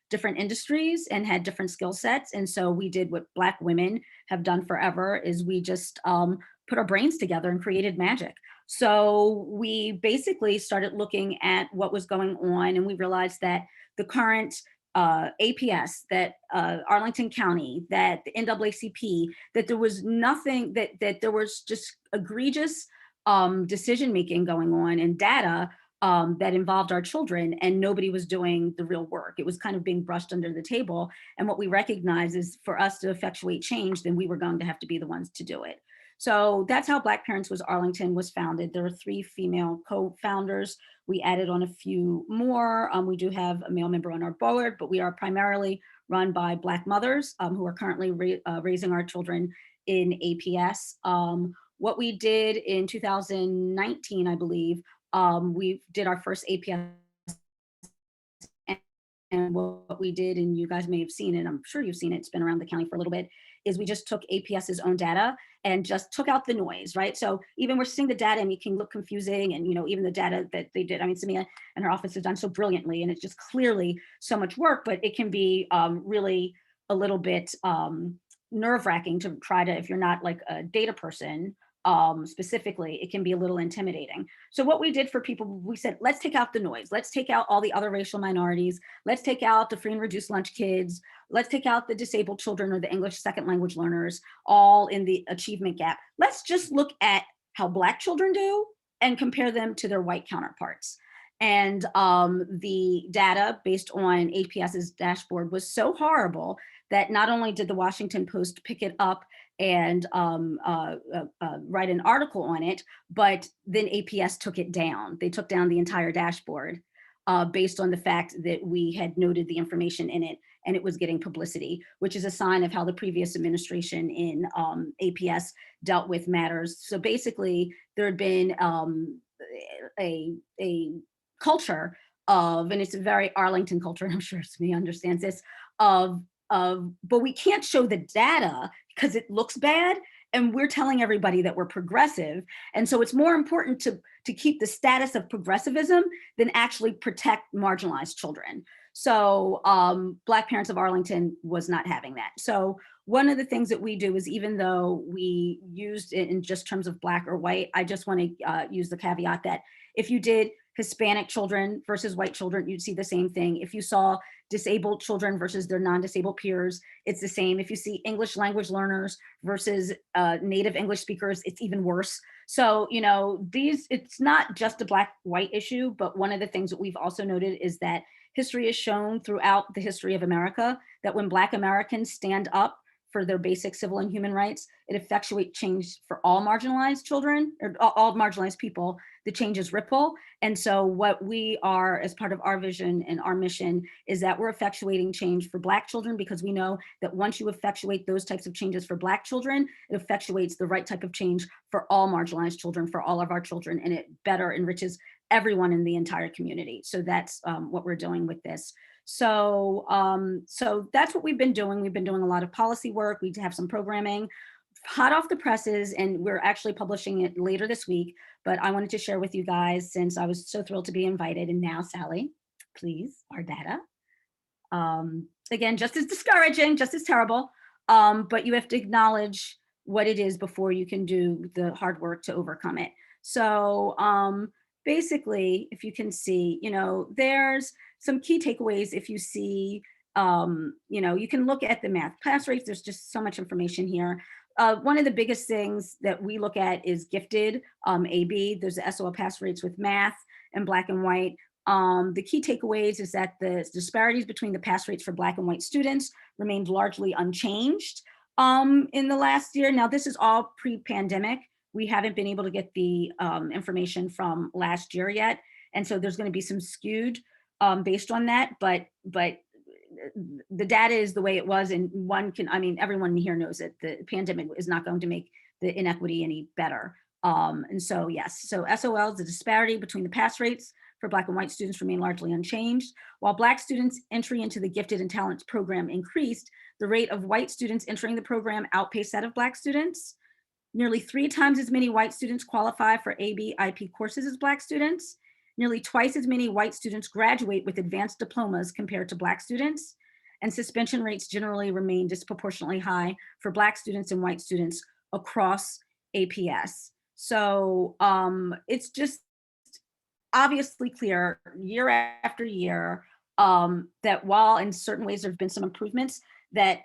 different industries and had different skill sets. And so we did what Black women have done forever, is we just put our brains together and created magic. So we basically started looking at what was going on, and we realized that the current APS, that Arlington County, that the NAACP, that there was nothing, that there was just egregious decision-making going on and data that involved our children, and nobody was doing the real work. It was kind of being brushed under the table. And what we recognize is, for us to effectuate change, then we were going to have to be the ones to do it. So that's how Black Parents was Arlington was founded. There were 3 female co-founders. We added on a few more. We do have a male member on our board, but we are primarily run by Black mothers who are currently raising our children in APS. What we did in 2019, I believe, we did our first APS. And what we did, and you guys may have seen it, I'm sure you've seen it, it's been around the county for a little bit, is we just took APS's own data and just took out the noise, right? So even we're seeing the data and it can look confusing, and even the data that they did, I mean, Samia and her office has done so brilliantly, and it's just clearly so much work, but it can be really a little bit nerve-wracking to try to, if you're not like a data person, specifically, it can be a little intimidating. So what we did for people, we said, let's take out the noise. Let's take out all the other racial minorities. Let's take out the free and reduced lunch kids. Let's take out the disabled children or the English second language learners, all in the achievement gap. Let's just look at how Black children do and compare them to their white counterparts. And the data based on APS's dashboard was so horrible that not only did the Washington Post pick it up and write an article on it, but then APS took it down. They took down the entire dashboard based on the fact that we had noted the information in it and it was getting publicity, which is a sign of how the previous administration in APS dealt with matters. So basically there had been a culture of, and it's a very Arlington culture, and I'm sure Samia understands this, but we can't show the data because it looks bad, and we're telling everybody that we're progressive. And so it's more important to keep the status of progressivism than actually protect marginalized children. So Black Parents of Arlington was not having that. So one of the things that we do is, even though we used it in just terms of Black or white, I just want to use the caveat that if you did Hispanic children versus white children, you'd see the same thing. If you saw disabled children versus their non-disabled peers, it's the same. If you see English language learners versus native English speakers, it's even worse. So, it's not just a Black-white issue, but one of the things that we've also noted is that history has shown throughout the history of America that when Black Americans stand up for their basic civil and human rights, it effectuates change for all marginalized children, or all marginalized people. The changes ripple. And so what we are, as part of our vision and our mission, is that we're effectuating change for Black children, because we know that once you effectuate those types of changes for Black children, it effectuates the right type of change for all marginalized children, for all of our children, and it better enriches everyone in the entire community. So that's what we're doing with this. So that's what we've been doing. We've been doing a lot of policy work. We have some programming hot off the presses, and we're actually publishing it later this week. But I wanted to share with you guys, since I was so thrilled to be invited. And now, Sally, please, our data. Again, just as discouraging, just as terrible, but you have to acknowledge what it is before you can do the hard work to overcome it. So basically, if you can see, there's some key takeaways. If you see, you can look at the math pass rates. There's just so much information here. One of the biggest things that we look at is gifted AB. There's the SOL pass rates with math and Black and white. The key takeaways is that the disparities between the pass rates for Black and white students remained largely unchanged in the last year. Now, this is all pre-pandemic. We haven't been able to get the information from last year yet. And so there's going to be some skewed based on that, but the data is the way it was, and everyone here knows that the pandemic is not going to make the inequity any better. And so, yes, so SOLs, the disparity between the pass rates for Black and white students remain largely unchanged. While Black students' entry into the Gifted and Talents program increased, the rate of white students entering the program outpaced that of Black students. Nearly 3 times as many white students qualify for AB IP courses as Black students. Nearly twice as many white students graduate with advanced diplomas compared to Black students. And suspension rates generally remain disproportionately high for Black students and white students across APS. So it's just obviously clear year after year that while in certain ways there have been some improvements, that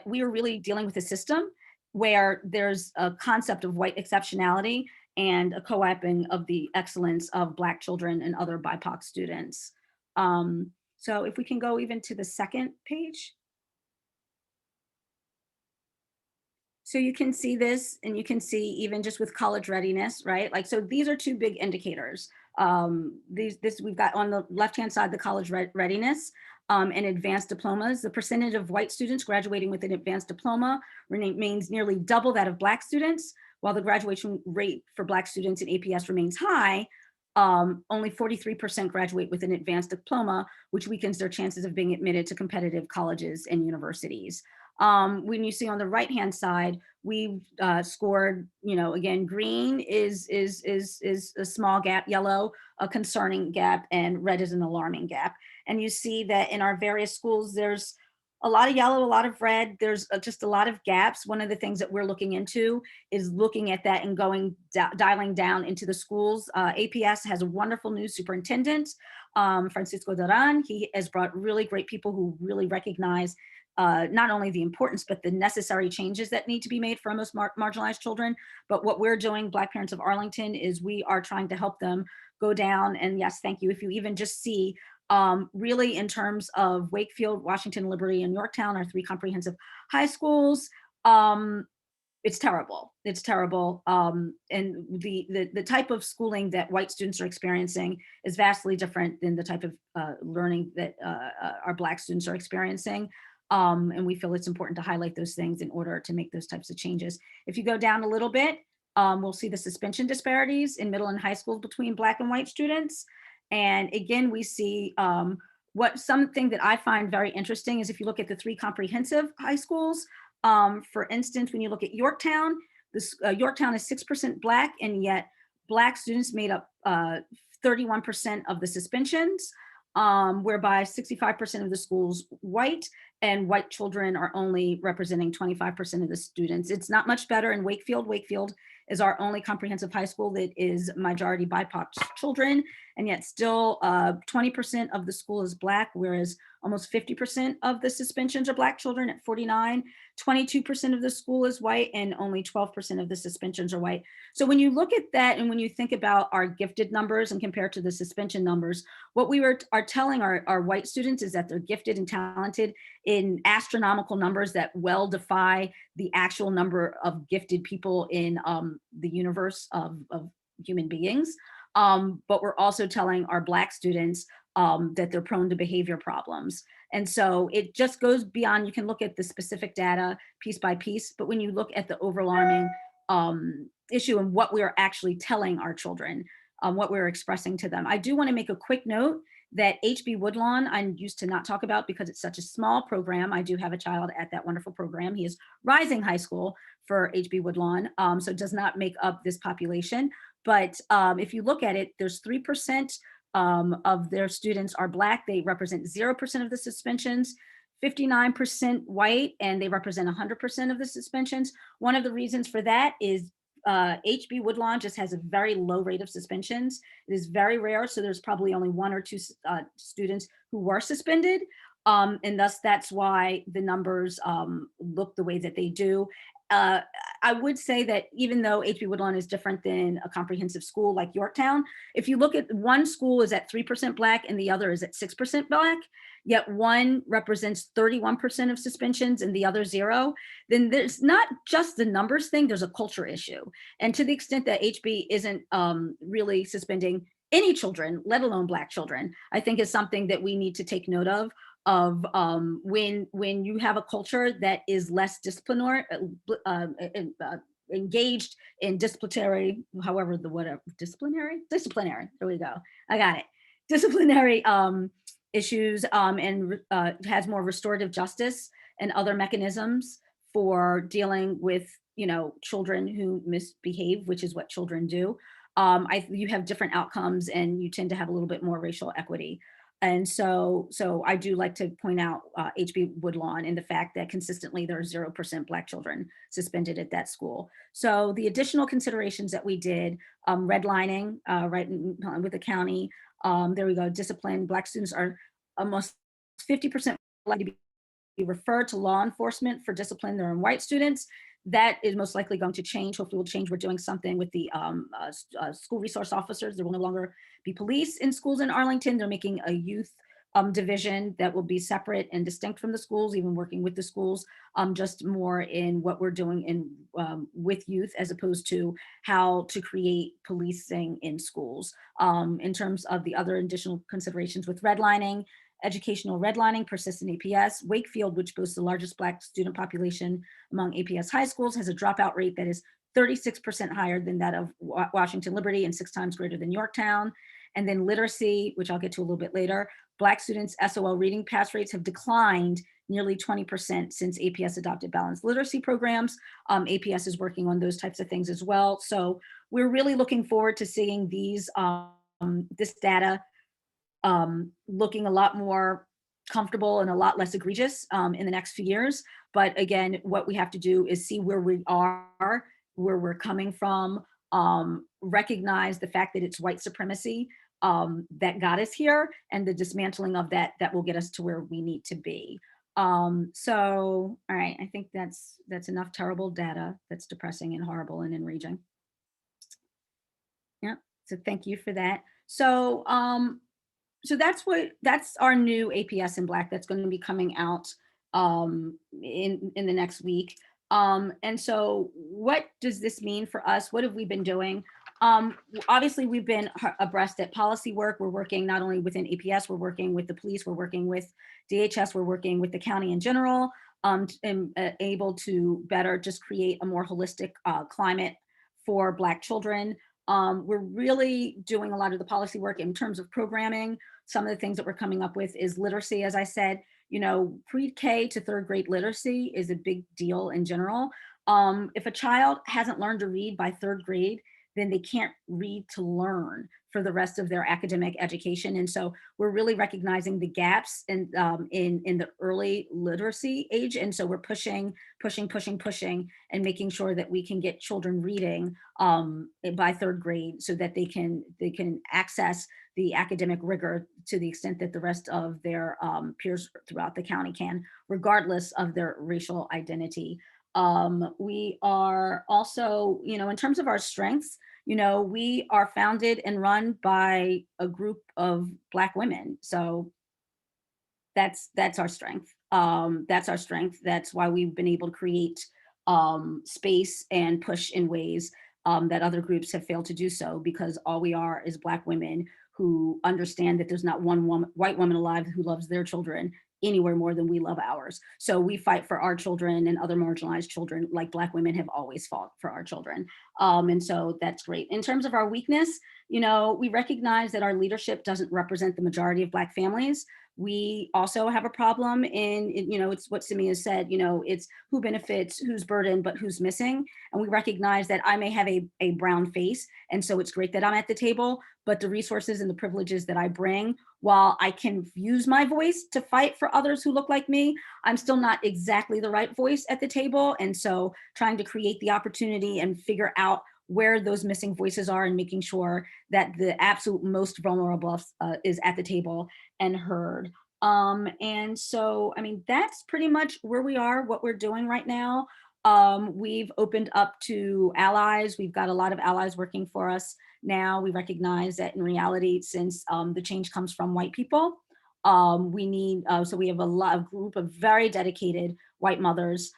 we are really dealing with a system where there's a concept of white exceptionality and a co-oping of the excellence of Black children and other BIPOC students. So if we can go even to the second page. So you can see this, and you can see even just with college readiness, right? Like, so these are 2 big indicators. We've got on the left-hand side, the college readiness. and advanced diplomas. The percentage of white students graduating with an advanced diploma remains nearly double that of Black students, while the graduation rate for Black students in APS remains high. Only 43% graduate with an advanced diploma, which weakens their chances of being admitted to competitive colleges and universities. When you see on the right-hand side, we've scored, again, green is a small gap, yellow a concerning gap, and red is an alarming gap. And you see that in our various schools, there's a lot of yellow, a lot of red. There's just a lot of gaps. One of the things that we're looking into is looking at that and dialing down into the schools. APS has a wonderful new superintendent, Francisco Duran. He has brought really great people who really recognize not only the importance, but the necessary changes that need to be made for our most marginalized children. But what we're doing, Black Parents of Arlington, is we are trying to help them go down. And yes, thank you. If you even just see really in terms of Wakefield, Washington, Liberty, and Yorktown, our 3 comprehensive high schools, it's terrible. It's terrible. And the type of schooling that white students are experiencing is vastly different than the type of learning that our Black students are experiencing. And we feel it's important to highlight those things in order to make those types of changes. If you go down a little bit, we'll see the suspension disparities in middle and high schools between Black and white students. And again, we see something that I find very interesting is if you look at the 3 comprehensive high schools, for instance, when you look at Yorktown, Yorktown is 6% Black, and yet Black students made up 31% of the suspensions, whereby 65% of the schools white, and white children are only representing 25% of the students. It's not much better in Wakefield. Wakefield is our only comprehensive high school that is majority BIPOC children, and yet still 20% of the school is Black, whereas almost 50% of the suspensions are Black children at 49, 22% of the school is white, and only 12% of the suspensions are white. So when you look at that, and when you think about our gifted numbers and compare to the suspension numbers, what we are telling our white students is that they're gifted and talented in astronomical numbers that well defy the actual number of gifted people in the universe of human beings. But we're also telling our Black students that they're prone to behavior problems. And so it just goes beyond, you can look at the specific data piece by piece, but when you look at the overwhelming issue and what we are actually telling our children, what we're expressing to them. I do want to make a quick note that HB Woodlawn, I used to not talk about because it's such a small program. I do have a child at that wonderful program. He is Rising High School for HB Woodlawn, so it does not make up this population. But if you look at it, there's 3% of their students are Black. They represent 0% of the suspensions, 59% white, and they represent 100% of the suspensions. One of the reasons for that is HB Woodlawn just has a very low rate of suspensions. It is very rare, so there's probably only 1 or 2 students who were suspended, and thus that's why the numbers look the way that they do. I would say that even though HB Woodlawn is different than a comprehensive school like Yorktown, if you look at one school is at 3% Black and the other is at 6% Black, yet one represents 31% of suspensions and the other 0, then there's not just the numbers thing, there's a culture issue. And to the extent that HB isn't really suspending any children, let alone Black children, I think is something that we need to take note of when you have a culture that is less disciplinary, engaged in disciplinary, disciplinary, there we go, I got it, disciplinary issues, and has more restorative justice and other mechanisms for dealing with, children who misbehave, which is what children do. You have different outcomes and you tend to have a little bit more racial equity. And so I do like to point out HB Woodlawn and the fact that consistently there are 0% Black children suspended at that school. So the additional considerations that we did, redlining, right with the county, there we go, discipline. Black students are almost 50% likely to be referred to law enforcement for discipline than white students. That is most likely going to change. Hopefully will change. We're doing something with the school resource officers. There will no longer be police in schools in Arlington. They're making a youth division that will be separate and distinct from the schools, even working with the schools, just more in what we're doing in with youth as opposed to how to create policing in schools. In terms of the other additional considerations with redlining, educational redlining persists in APS. Wakefield, which boasts the largest Black student population among APS high schools, has a dropout rate that is 36% higher than that of Washington Liberty and 6 times greater than Yorktown. And then literacy, which I'll get to a little bit later, Black students' SOL reading pass rates have declined nearly 20% since APS adopted balanced literacy programs. APS is working on those types of things as well. So we're really looking forward to seeing these, this data looking a lot more comfortable and a lot less egregious in the next few years. But again, what we have to do is see where we are, where we're coming from, recognize the fact that it's white supremacy that got us here, and the dismantling of that will get us to where we need to be. So, all right, I think that's enough terrible data that's depressing and horrible and enraging. Yeah, so thank you for that. So, so that's our new APS in Black that's going to be coming out in the next week. And so what does this mean for us? What have we been doing? Obviously, we've been abreast at policy work. We're working not only within APS, we're working with the police, we're working with DHS, we're working with the county in general, and able to better just create a more holistic climate for Black children. We're really doing a lot of the policy work in terms of programming. Some of the things that we're coming up with is literacy. As I said, you know, pre-K to 3rd grade literacy is a big deal in general. If a child hasn't learned to read by 3rd grade, then they can't read to learn for the rest of their academic education. And so we're really recognizing the gaps in the early literacy age. And so we're pushing, and making sure that we can get children reading by 3rd grade so that they can access the academic rigor to the extent that the rest of their peers throughout the county can, regardless of their racial identity. We are also, you know, in terms of our strengths, you know, we are founded and run by a group of Black women. So that's our strength. That's our strength. That's why we've been able to create space and push in ways that other groups have failed to do so, because all we are is Black women who understand that there's not one white woman alive who loves their children anywhere more than we love ours. So we fight for our children and other marginalized children like Black women have always fought for our children. And so that's great. In terms of our weakness, you know, we recognize that our leadership doesn't represent the majority of Black families. We also have a problem in, you know, it's what Samia said, you know, it's who benefits, who's burdened, but who's missing. And we recognize that I may have a brown face. And so it's great that I'm at the table, but the resources and the privileges that I bring, while I can use my voice to fight for others who look like me, I'm still not exactly the right voice at the table. And so trying to create the opportunity and figure out where those missing voices are and making sure that the absolute most vulnerable is at the table and heard. And so, I mean, that's pretty much where we are, what we're doing right now. We've opened up to allies. We've got a lot of allies working for us now. We recognize that in reality, since the change comes from white people, we need, so we have a group of very dedicated white mothers,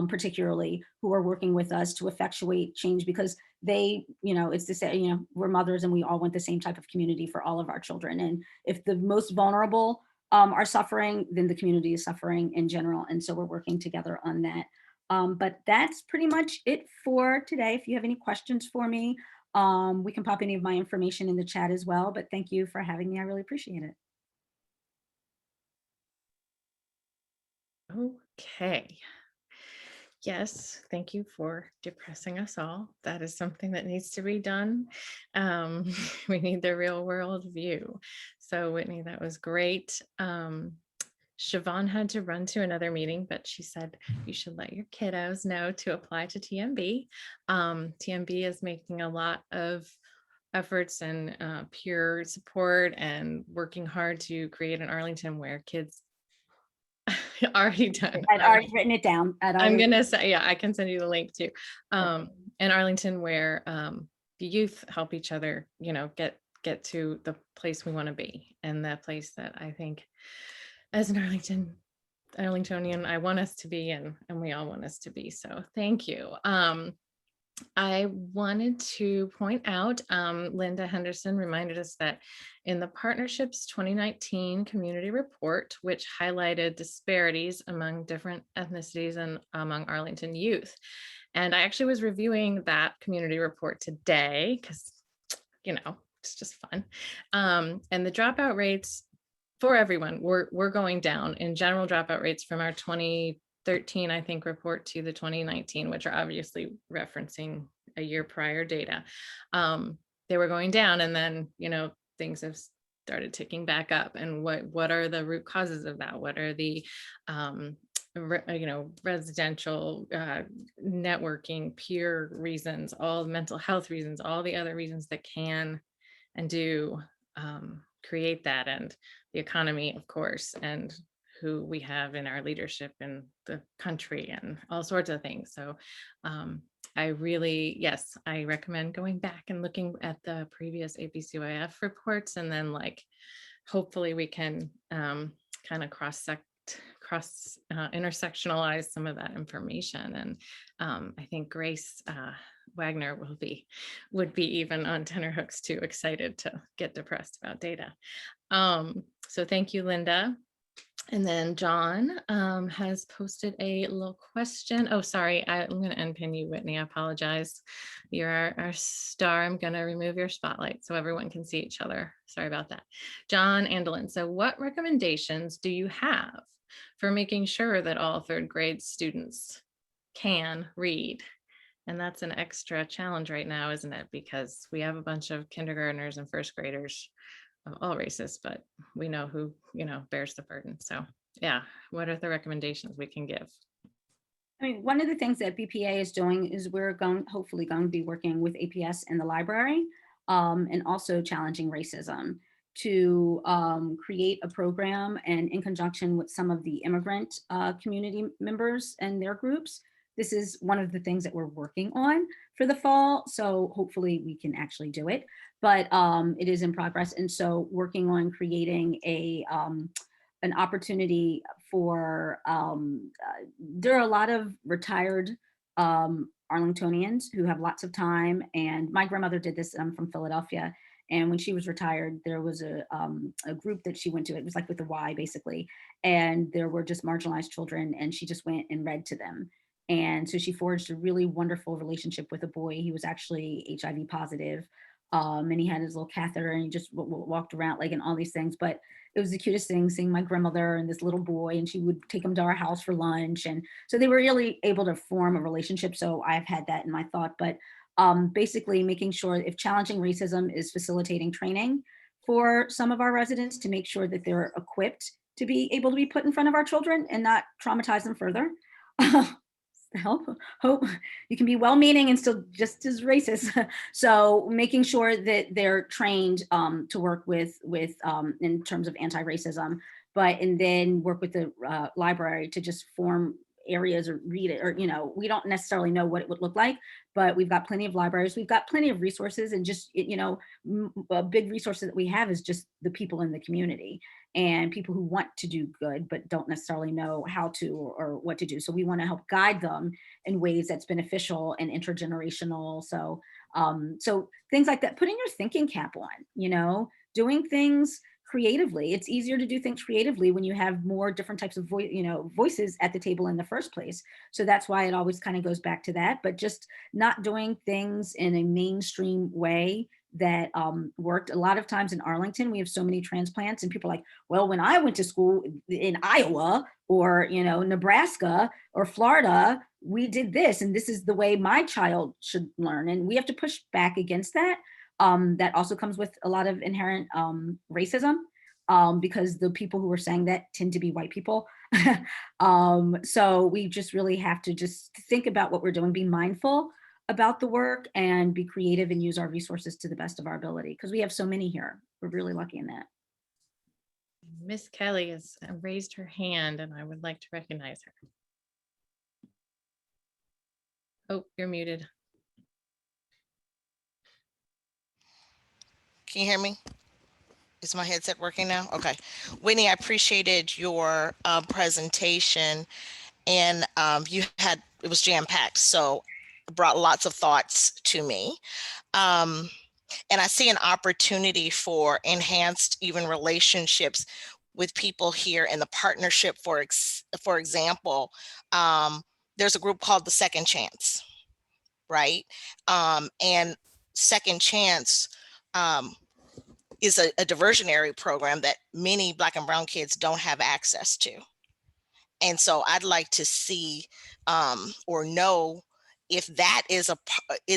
particularly, who are working with us to effectuate change, because they, you know, it's the same, you know, we're mothers and we all want the same type of community for all of our children. And if the most vulnerable are suffering, then the community is suffering in general. And so we're working together on that. But that's pretty much it for today. If you have any questions for me, we can pop any of my information in the chat as well. But thank you for having me. I really appreciate it. Okay. Yes, thank you for depressing us all. That is something that needs to be done. We need the real world view. So Whitney, that was great. Siobhan had to run to another meeting, but she said you should let your kiddos know to apply to TMB. TMB is making a lot of efforts and peer support and working hard to create an Arlington where kids already done. I'd already written it down. I'm gonna say, yeah, I can send you the link too. In Arlington, where the youth help each other, you know, get to the place we want to be, and that place that I think, as an Arlingtonian, I want us to be, and we all want us to be. So thank you. I wanted to point out, Linda Henderson reminded us that in the Partnerships 2019 Community Report, which highlighted disparities among different ethnicities and among Arlington youth. And I actually was reviewing that community report today because, it's just fun. And the dropout rates for everyone were going down. In general, dropout rates from our 2013, I think, report to the 2019, which are obviously referencing a year prior data. They were going down, and then, things have started ticking back up. And what are the root causes of that? What are the residential networking, peer reasons, all mental health reasons, all the other reasons that can and do create that, and the economy, of course, and who we have in our leadership in the country and all sorts of things. So I recommend going back and looking at the previous APCYF reports, and then hopefully we can kind of intersectionalize some of that information. And I think Grace Wagner would be even on tenterhooks too excited to get depressed about data. So thank you, Linda. And then John has posted a little question. Oh, sorry, I'm going to unpin you, Whitney. I apologize. You're our star. I'm going to remove your spotlight so everyone can see each other. Sorry about that. John Andelin. So what recommendations do you have for making sure that all third grade students can read? And that's an extra challenge right now, isn't it? Because we have a bunch of kindergartners and first graders of all races, but we know who, bears the burden. So yeah, what are the recommendations we can give? I mean, one of the things that BPA is doing is we're hopefully going to be working with APS and the library, and also challenging racism to create a program, and in conjunction with some of the immigrant community members and their groups. This is one of the things that we're working on for the fall. So hopefully we can actually do it, but it is in progress. And so working on creating an opportunity for, there are a lot of retired Arlingtonians who have lots of time. And my grandmother did this. I'm from Philadelphia. And when she was retired, there was a group that she went to. It was like with the Y basically. And there were just marginalized children, and she just went and read to them. And so she forged a really wonderful relationship with a boy. He was actually HIV positive. And he had his little catheter, and he just walked around and all these things. But it was the cutest thing, seeing my grandmother and this little boy, and she would take him to our house for lunch. And so they were really able to form a relationship. So I've had that in my thought, but basically making sure if challenging racism is facilitating training for some of our residents to make sure that they're equipped to be able to be put in front of our children and not traumatize them further. Hope you can be well-meaning and still just as racist. So making sure that they're trained to work with in terms of anti-racism, and then work with the library to just form areas or read it, or we don't necessarily know what it would look like, but we've got plenty of libraries, we've got plenty of resources, and just a big resource that we have is just the people in the community and people who want to do good but don't necessarily know how to or what to do. So we want to help guide them in ways that's beneficial and intergenerational. So so things like that, putting your thinking cap on, doing things creatively. It's easier to do things creatively when you have more different types of voices at the table in the first place. So that's why it always kind of goes back to that, but just not doing things in a mainstream way that worked. A lot of times in Arlington, we have so many transplants, and people are like, well, when I went to school in Iowa or Nebraska or Florida, we did this, and this is the way my child should learn. And we have to push back against that. That also comes with a lot of inherent racism, because the people who are saying that tend to be white people. So we just really have to just think about what we're doing, be mindful about the work, and be creative and use our resources to the best of our ability, because we have so many here. We're really lucky in that. Miss Kelly has raised her hand, and I would like to recognize her. Oh, you're muted. Can you hear me? Is my headset working now? Okay. Whitney, I appreciated your presentation, and it was jam-packed. So brought lots of thoughts to me. And I see an opportunity for enhanced even relationships with people here in the partnership. For example, there's a group called the Second Chance, right? And Second Chance is a diversionary program that many Black and Brown kids don't have access to. And so I'd like to see or know if that is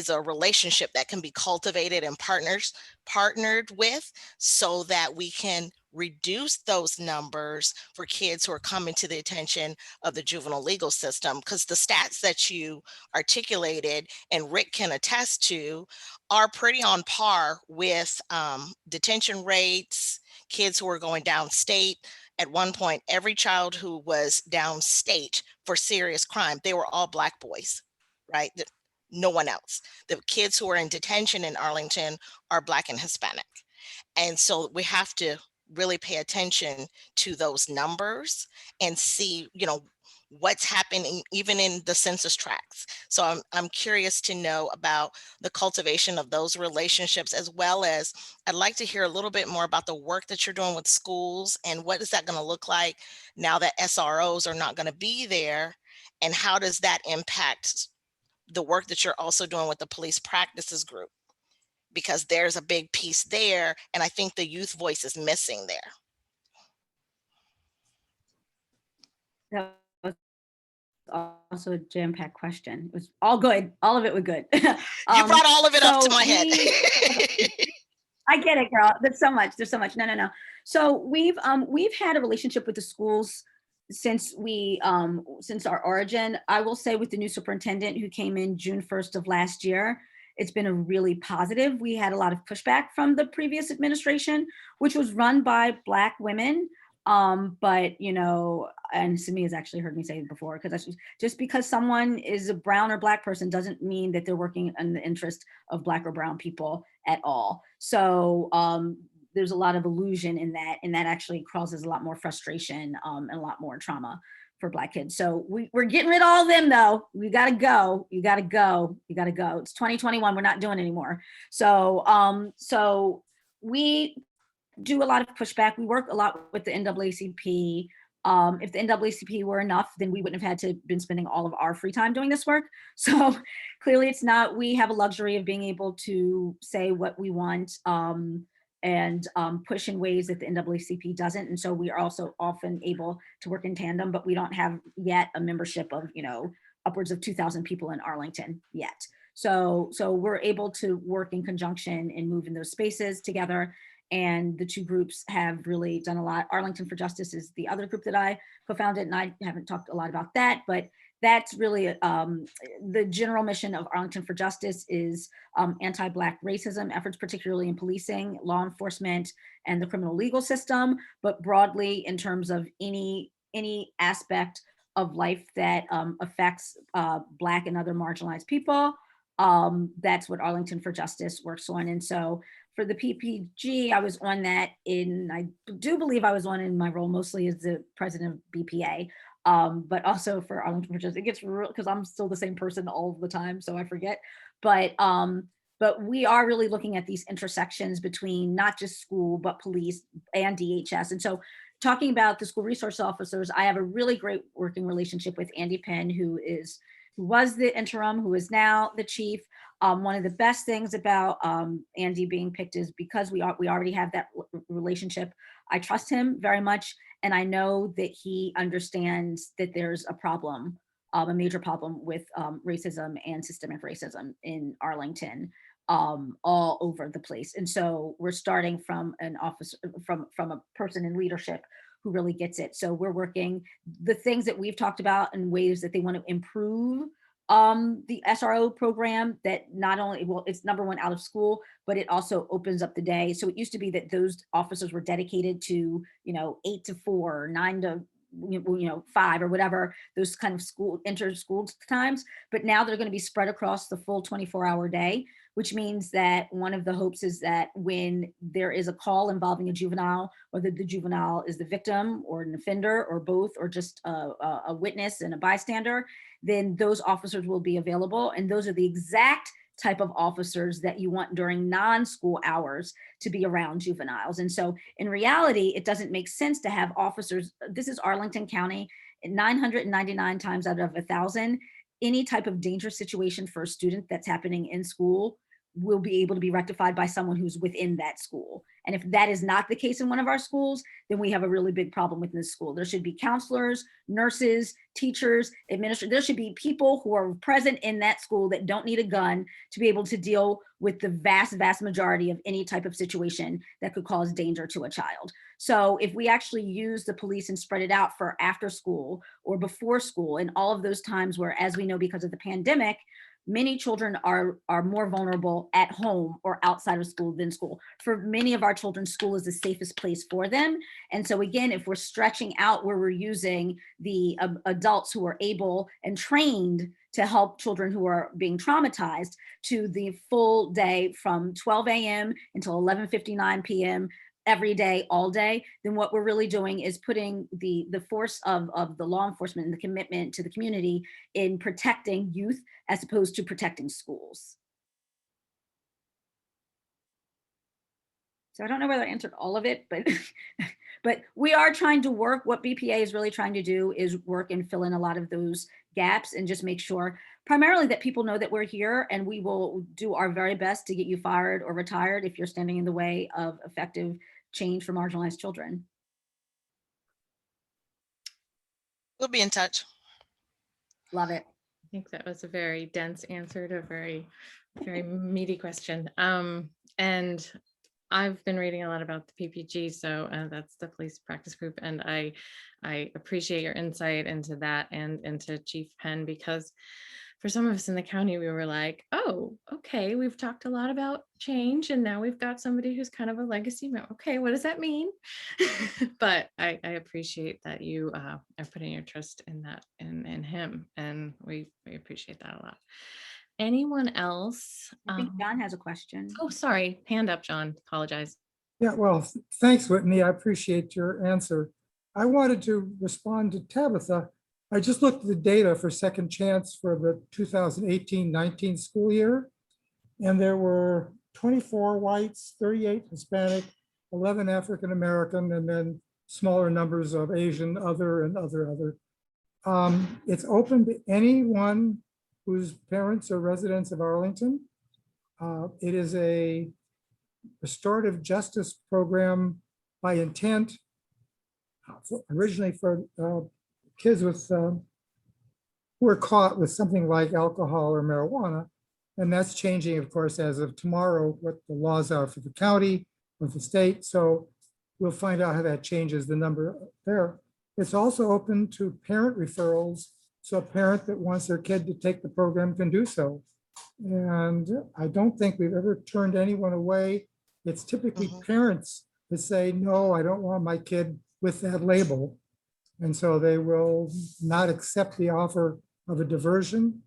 a relationship that can be cultivated and partnered with, so that we can reduce those numbers for kids who are coming to the attention of the juvenile legal system. Because the stats that you articulated and Rick can attest to are pretty on par with detention rates, kids who are going downstate. At one point, every child who was downstate for serious crime, they were all Black boys, right? No one else. The kids who are in detention in Arlington are Black and Hispanic. And so we have to really pay attention to those numbers and see, what's happening even in the census tracts. So I'm curious to know about the cultivation of those relationships, as well as I'd like to hear a little bit more about the work that you're doing with schools, and what is that going to look like now that SROs are not going to be there, and how does that impact the work that you're also doing with the police practices group? Because there's a big piece there, and I think the youth voice is missing there. That was also a jam-packed question. It was all good. All of it was good. You brought all of it up to my head. I get it, girl. There's so much. No. So we've had a relationship with the schools since our origin. I will say, with the new superintendent who came in June 1st of last year, it's been a really positive. We had a lot of pushback from the previous administration, which was run by Black women. But, and Samia has actually heard me say it before, because just because someone is a brown or Black person doesn't mean that they're working in the interest of Black or brown people at all. So there's a lot of illusion in that, and that actually causes a lot more frustration and a lot more trauma for Black kids. So we're getting rid of all of them, though. You gotta go. It's 2021. We're not doing it anymore. So we do a lot of pushback. We work a lot with the NAACP. If the NAACP were enough, then we wouldn't have had to been spending all of our free time doing this work. So clearly it's not. We have a luxury of being able to say what we want and push in ways that the NAACP doesn't. And so we are also often able to work in tandem, but we don't have yet a membership of, upwards of 2,000 people in Arlington yet. So we're able to work in conjunction and move in those spaces together. And the two groups have really done a lot. Arlington for Justice is the other group that I co-founded, and I haven't talked a lot about that, but that's really the general mission of Arlington for Justice is anti-Black racism efforts, particularly in policing, law enforcement, and the criminal legal system, but broadly in terms of any aspect of life that affects Black and other marginalized people. That's what Arlington for Justice works on. And so for the PPG, I was on that I do believe I was on in my role mostly as the president of BPA, but also for Arlington for Justice. It gets real because I'm still the same person all the time, so I forget. But we are really looking at these intersections between not just school, but police and DHS. And so talking about the school resource officers, I have a really great working relationship with Andy Penn, who was the interim, who is now the chief. One of the best things about Andy being picked is because we already have that relationship. I trust him very much, and I know that he understands that there's a problem, a major problem with racism and systemic racism in Arlington, all over the place. And so we're starting from an officer, from a person in leadership who really gets it. So we're working the things that we've talked about in ways that they want to improve the SRO program, that not only, well, it's number one out of school, but it also opens up the day. So it used to be that those officers were dedicated to, 8 to 4, 9 to 5 or whatever, those kind of inter-school times. But now they're going to be spread across the full 24-hour day, which means that one of the hopes is that when there is a call involving a juvenile, whether the juvenile is the victim or an offender or both, or just a witness and a bystander, then those officers will be available. And those are the exact type of officers that you want during non-school hours to be around juveniles. And so in reality, it doesn't make sense to have officers. This is Arlington County, 999 times out of 1,000, any type of dangerous situation for a student that's happening in school will be able to be rectified by someone who's within that school. And if that is not the case in one of our schools, then we have a really big problem within the school. There should be counselors, nurses, teachers, administrators. There should be people who are present in that school that don't need a gun to be able to deal with the vast, vast majority of any type of situation that could cause danger to a child. So if we actually use the police and spread it out for after school or before school and all of those times where, as we know, because of the pandemic, many children are more vulnerable at home or outside of school than school. For many of our children, school is the safest place for them. And so again, if we're stretching out where we're using the adults who are able and trained to help children who are being traumatized to the full day from 12 a.m. until 11:59 p.m. every day, all day, then what we're really doing is putting the force of the law enforcement and the commitment to the community in protecting youth as opposed to protecting schools. So I don't know whether I answered all of it, but we are trying to work. What BPA is really trying to do is work and fill in a lot of those gaps and just make sure primarily that people know that we're here, and we will do our very best to get you fired or retired if you're standing in the way of effective change for marginalized children. We'll be in touch. Love it. I think that was a very dense answer to a very, very meaty question. And I've been reading a lot about the PPG, so that's the police practice group, and I appreciate your insight into that and into Chief Penn, because for some of us in the county, we were like, oh, okay, we've talked a lot about change, and now we've got somebody who's kind of a legacy. Okay, what does that mean? But I appreciate that you are putting your trust in that, in him, and we appreciate that a lot. Anyone else? I think John has a question. Oh, sorry, hand up, John. Apologize. Yeah, well, thanks, Whitney. I appreciate your answer. I wanted to respond to Tabitha. I just looked at the data for Second Chance for the 2018-19 school year, and there were 24 whites, 38 Hispanic, 11 African American, and then smaller numbers of Asian, other, and other. It's open to anyone whose parents are residents of Arlington. It is a restorative justice program by intent, originally for kids with who are caught with something like alcohol or marijuana. And that's changing, of course, as of tomorrow, what the laws are for the county, or the state. So we'll find out how that changes the number there. It's also open to parent referrals. So a parent that wants their kid to take the program can do so. And I don't think we've ever turned anyone away. It's typically parents that say, no, I don't want my kid with that label. And so they will not accept the offer of a diversion.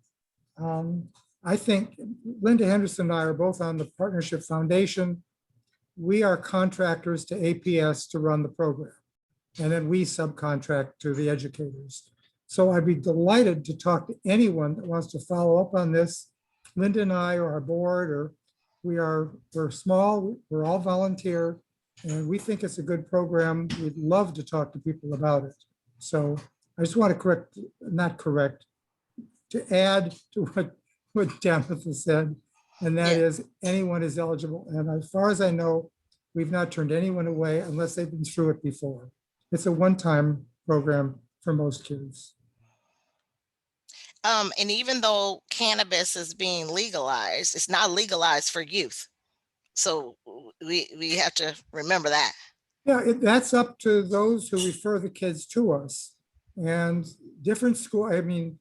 I think Linda Henderson and I are both on the Partnership Foundation. We are contractors to APS to run the program, and then we subcontract to the educators. So I'd be delighted to talk to anyone that wants to follow up on this. Linda and I, or our board, or we're small, we're all volunteer, and we think it's a good program. We'd love to talk to people about it. So I just want to to add to what Tabitha said, and that is anyone is eligible. And as far as I know, we've not turned anyone away unless they've been through it before. It's a one-time program for most kids. And even though cannabis is being legalized, it's not legalized for youth. So we have to remember that. Yeah, that's up to those who refer the kids to us. And different school, I mean,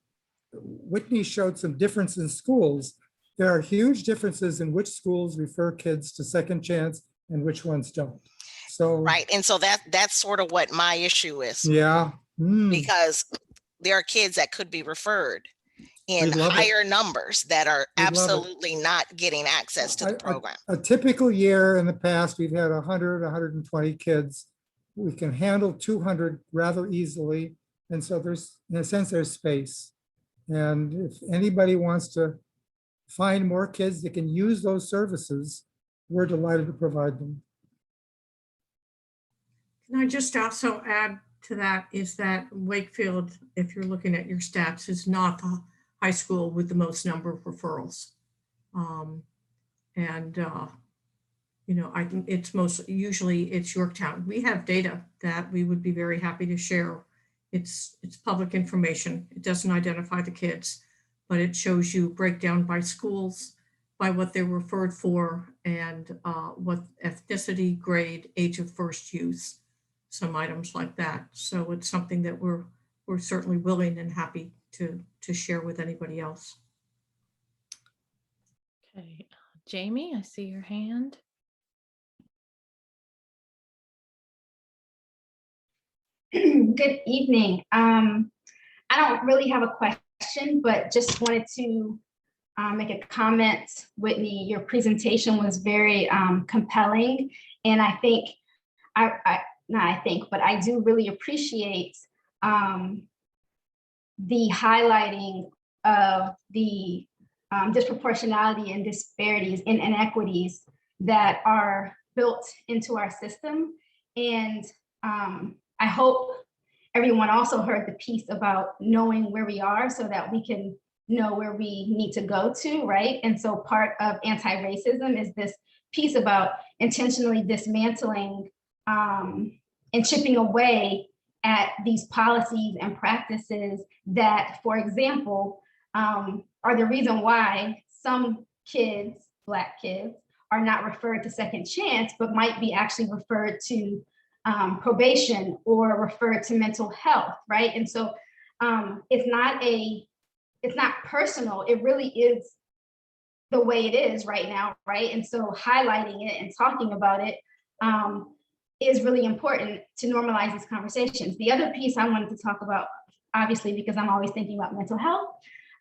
Whitney showed some difference in schools. There are huge differences in which schools refer kids to Second Chance and which ones don't. So right, and so that's sort of what my issue is. Yeah, because there are kids that could be referred in love it. higher numbers that are We love it. absolutely not getting access to the program. A typical year in the past, we've had 100, 120 kids. We can handle 200 rather easily. And so there's, in a sense, there's space. And if anybody wants to find more kids that can use those services, we're delighted to provide them. Can I just also add to that is that Wakefield, if you're looking at your stats, is not the high school with the most number of referrals. You know, I think it's usually it's Yorktown. We have data that we would be very happy to share. It's public information. It doesn't identify the kids, but it shows you breakdown by schools, by what they're referred for, and what ethnicity, grade, age of first use, some items like that. So it's something that we're certainly willing and happy to share with anybody else. Okay, Jamie, I see your hand. Good evening. I don't really have a question, but just wanted to make a comment. Whitney, your presentation was very compelling. And I think, but I do really appreciate the highlighting of the disproportionality and disparities and inequities that are built into our system. And I hope everyone also heard the piece about knowing where we are so that we can know where we need to go to, right? And so part of anti-racism is this piece about intentionally dismantling and chipping away at these policies and practices that, for example, are the reason why some kids, Black kids, are not referred to second chance, but might be actually referred to probation or referred to mental health, right? And so it's not personal, it really is the way it is right now, right? And so highlighting it and talking about it is really important to normalize these conversations. The other piece I wanted to talk about, obviously, because I'm always thinking about mental health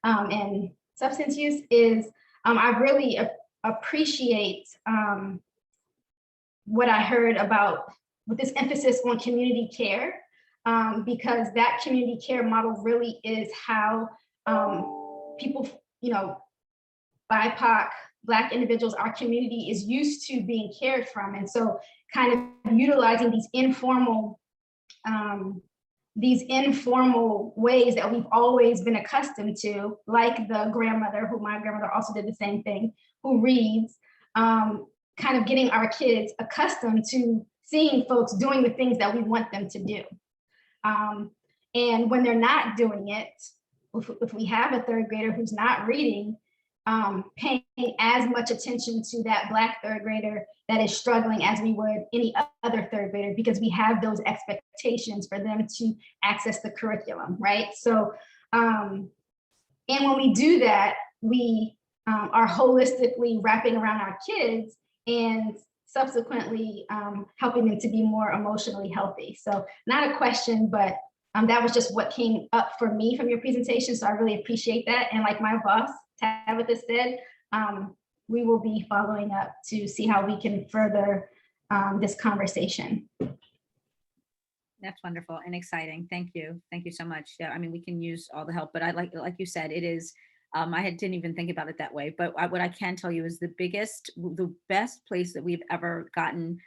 and substance use, is I really appreciate what I heard about with this emphasis on community care, because that community care model really is how people, you know, BIPOC, Black individuals, our community is used to being cared from. And so kind of utilizing these informal ways that we've always been accustomed to, like the grandmother, who my grandmother also did the same thing, who reads, kind of getting our kids accustomed to seeing folks doing the things that we want them to do. And when they're not doing it, if we have a third grader who's not reading, paying as much attention to that Black third grader that is struggling as we would any other third grader, because we have those expectations for them to access the curriculum, right? So, and when we do that, we are holistically wrapping around our kids and subsequently helping them to be more emotionally healthy. So not a question, but that was just what came up for me from your presentation. So I really appreciate that. And like my boss, Tabitha said, we will be following up to see how we can further this conversation. That's wonderful and exciting. Thank you. Thank you so much. Yeah, I mean, we can use all the help, but I like you said, it is, didn't even think about it that way, but what I can tell you is the best place that we've ever gotten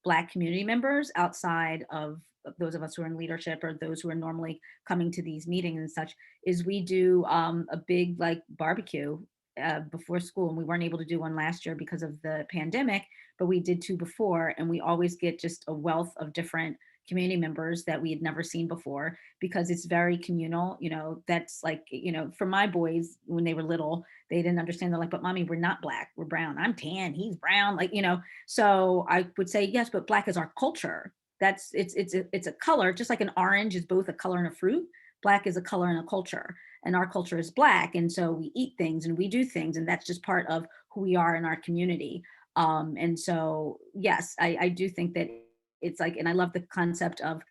Black community members outside of those of us who are in leadership or those who are normally coming to these meetings and such, is we do a big like barbecue before school. And we weren't able to do one last year because of the pandemic, but we did 2 before. And we always get just a wealth of different community members that we had never seen before, because it's very communal. You know, that's like, you know, for my boys, when they were little, they didn't understand. They're like, but mommy, we're not Black, we're brown. I'm tan, he's brown. Like, you know, so I would say, yes, but Black is our culture. It's a color, just like an orange is both a color and a fruit. Black is a color and a culture, and our culture is Black. And so we eat things and we do things, and that's just part of who we are in our community. And so, yes, I do think that it's like, and I love the concept of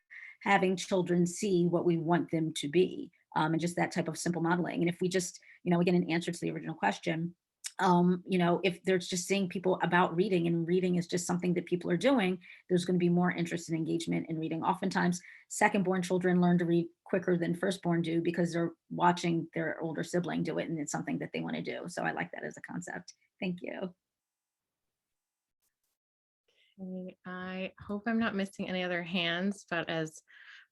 having children see what we want them to be, and just that type of simple modeling. And if we just, again, in answer to the original question, if there's just seeing people about reading, and reading is just something that people are doing, there's going to be more interest and engagement in reading. Oftentimes, second-born children learn to read quicker than first-born do because they're watching their older sibling do it, and it's something that they want to do. So I like that as a concept. Thank you. Okay, I hope I'm not missing any other hands, but as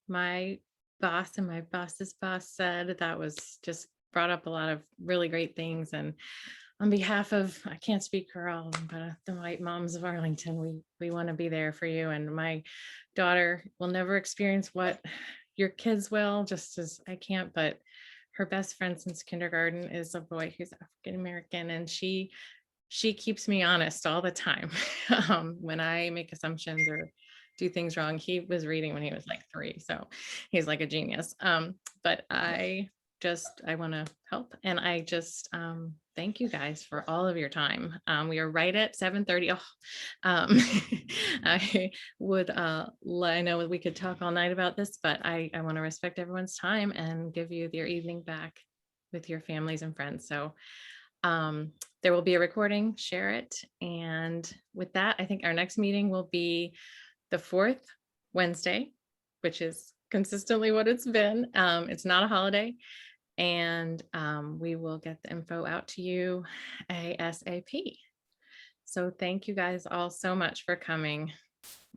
my boss and my boss's boss said, that was just brought up a lot of really great things. And on behalf of, I can't speak for all of them, but the white moms of Arlington, we want to be there for you. And my daughter will never experience what your kids will, just as I can't, but her best friend since kindergarten is a boy who's African-American, and she keeps me honest all the time. When I make assumptions or do things wrong. He was reading when he was like 3, so he's like a genius. But I want to help, and I just thank you guys for all of your time. We are right at 7:30. I would I know we could talk all night about this, but I want to respect everyone's time and give you your evening back with your families and friends. So there will be a recording, share it. And with that, I think our next meeting will be the 4th Wednesday, which is consistently what it's been. It's not a holiday. And we will get the info out to you ASAP. So thank you guys all so much for coming.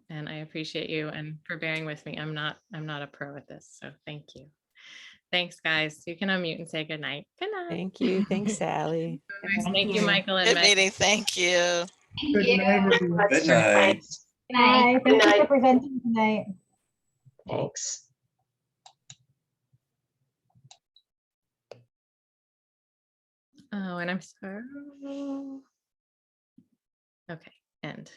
And I appreciate you and for bearing with me. I'm not a pro at this. So thank you. Thanks, guys. You can unmute and say good night. Good night. Thank you. Thanks, Sally. Thank you, Michael and Good Meg. meeting. Thank you. Good night, everyone. Good night. Hi, thank you for presenting tonight. Thanks. Oh, and I'm sorry. Okay, end.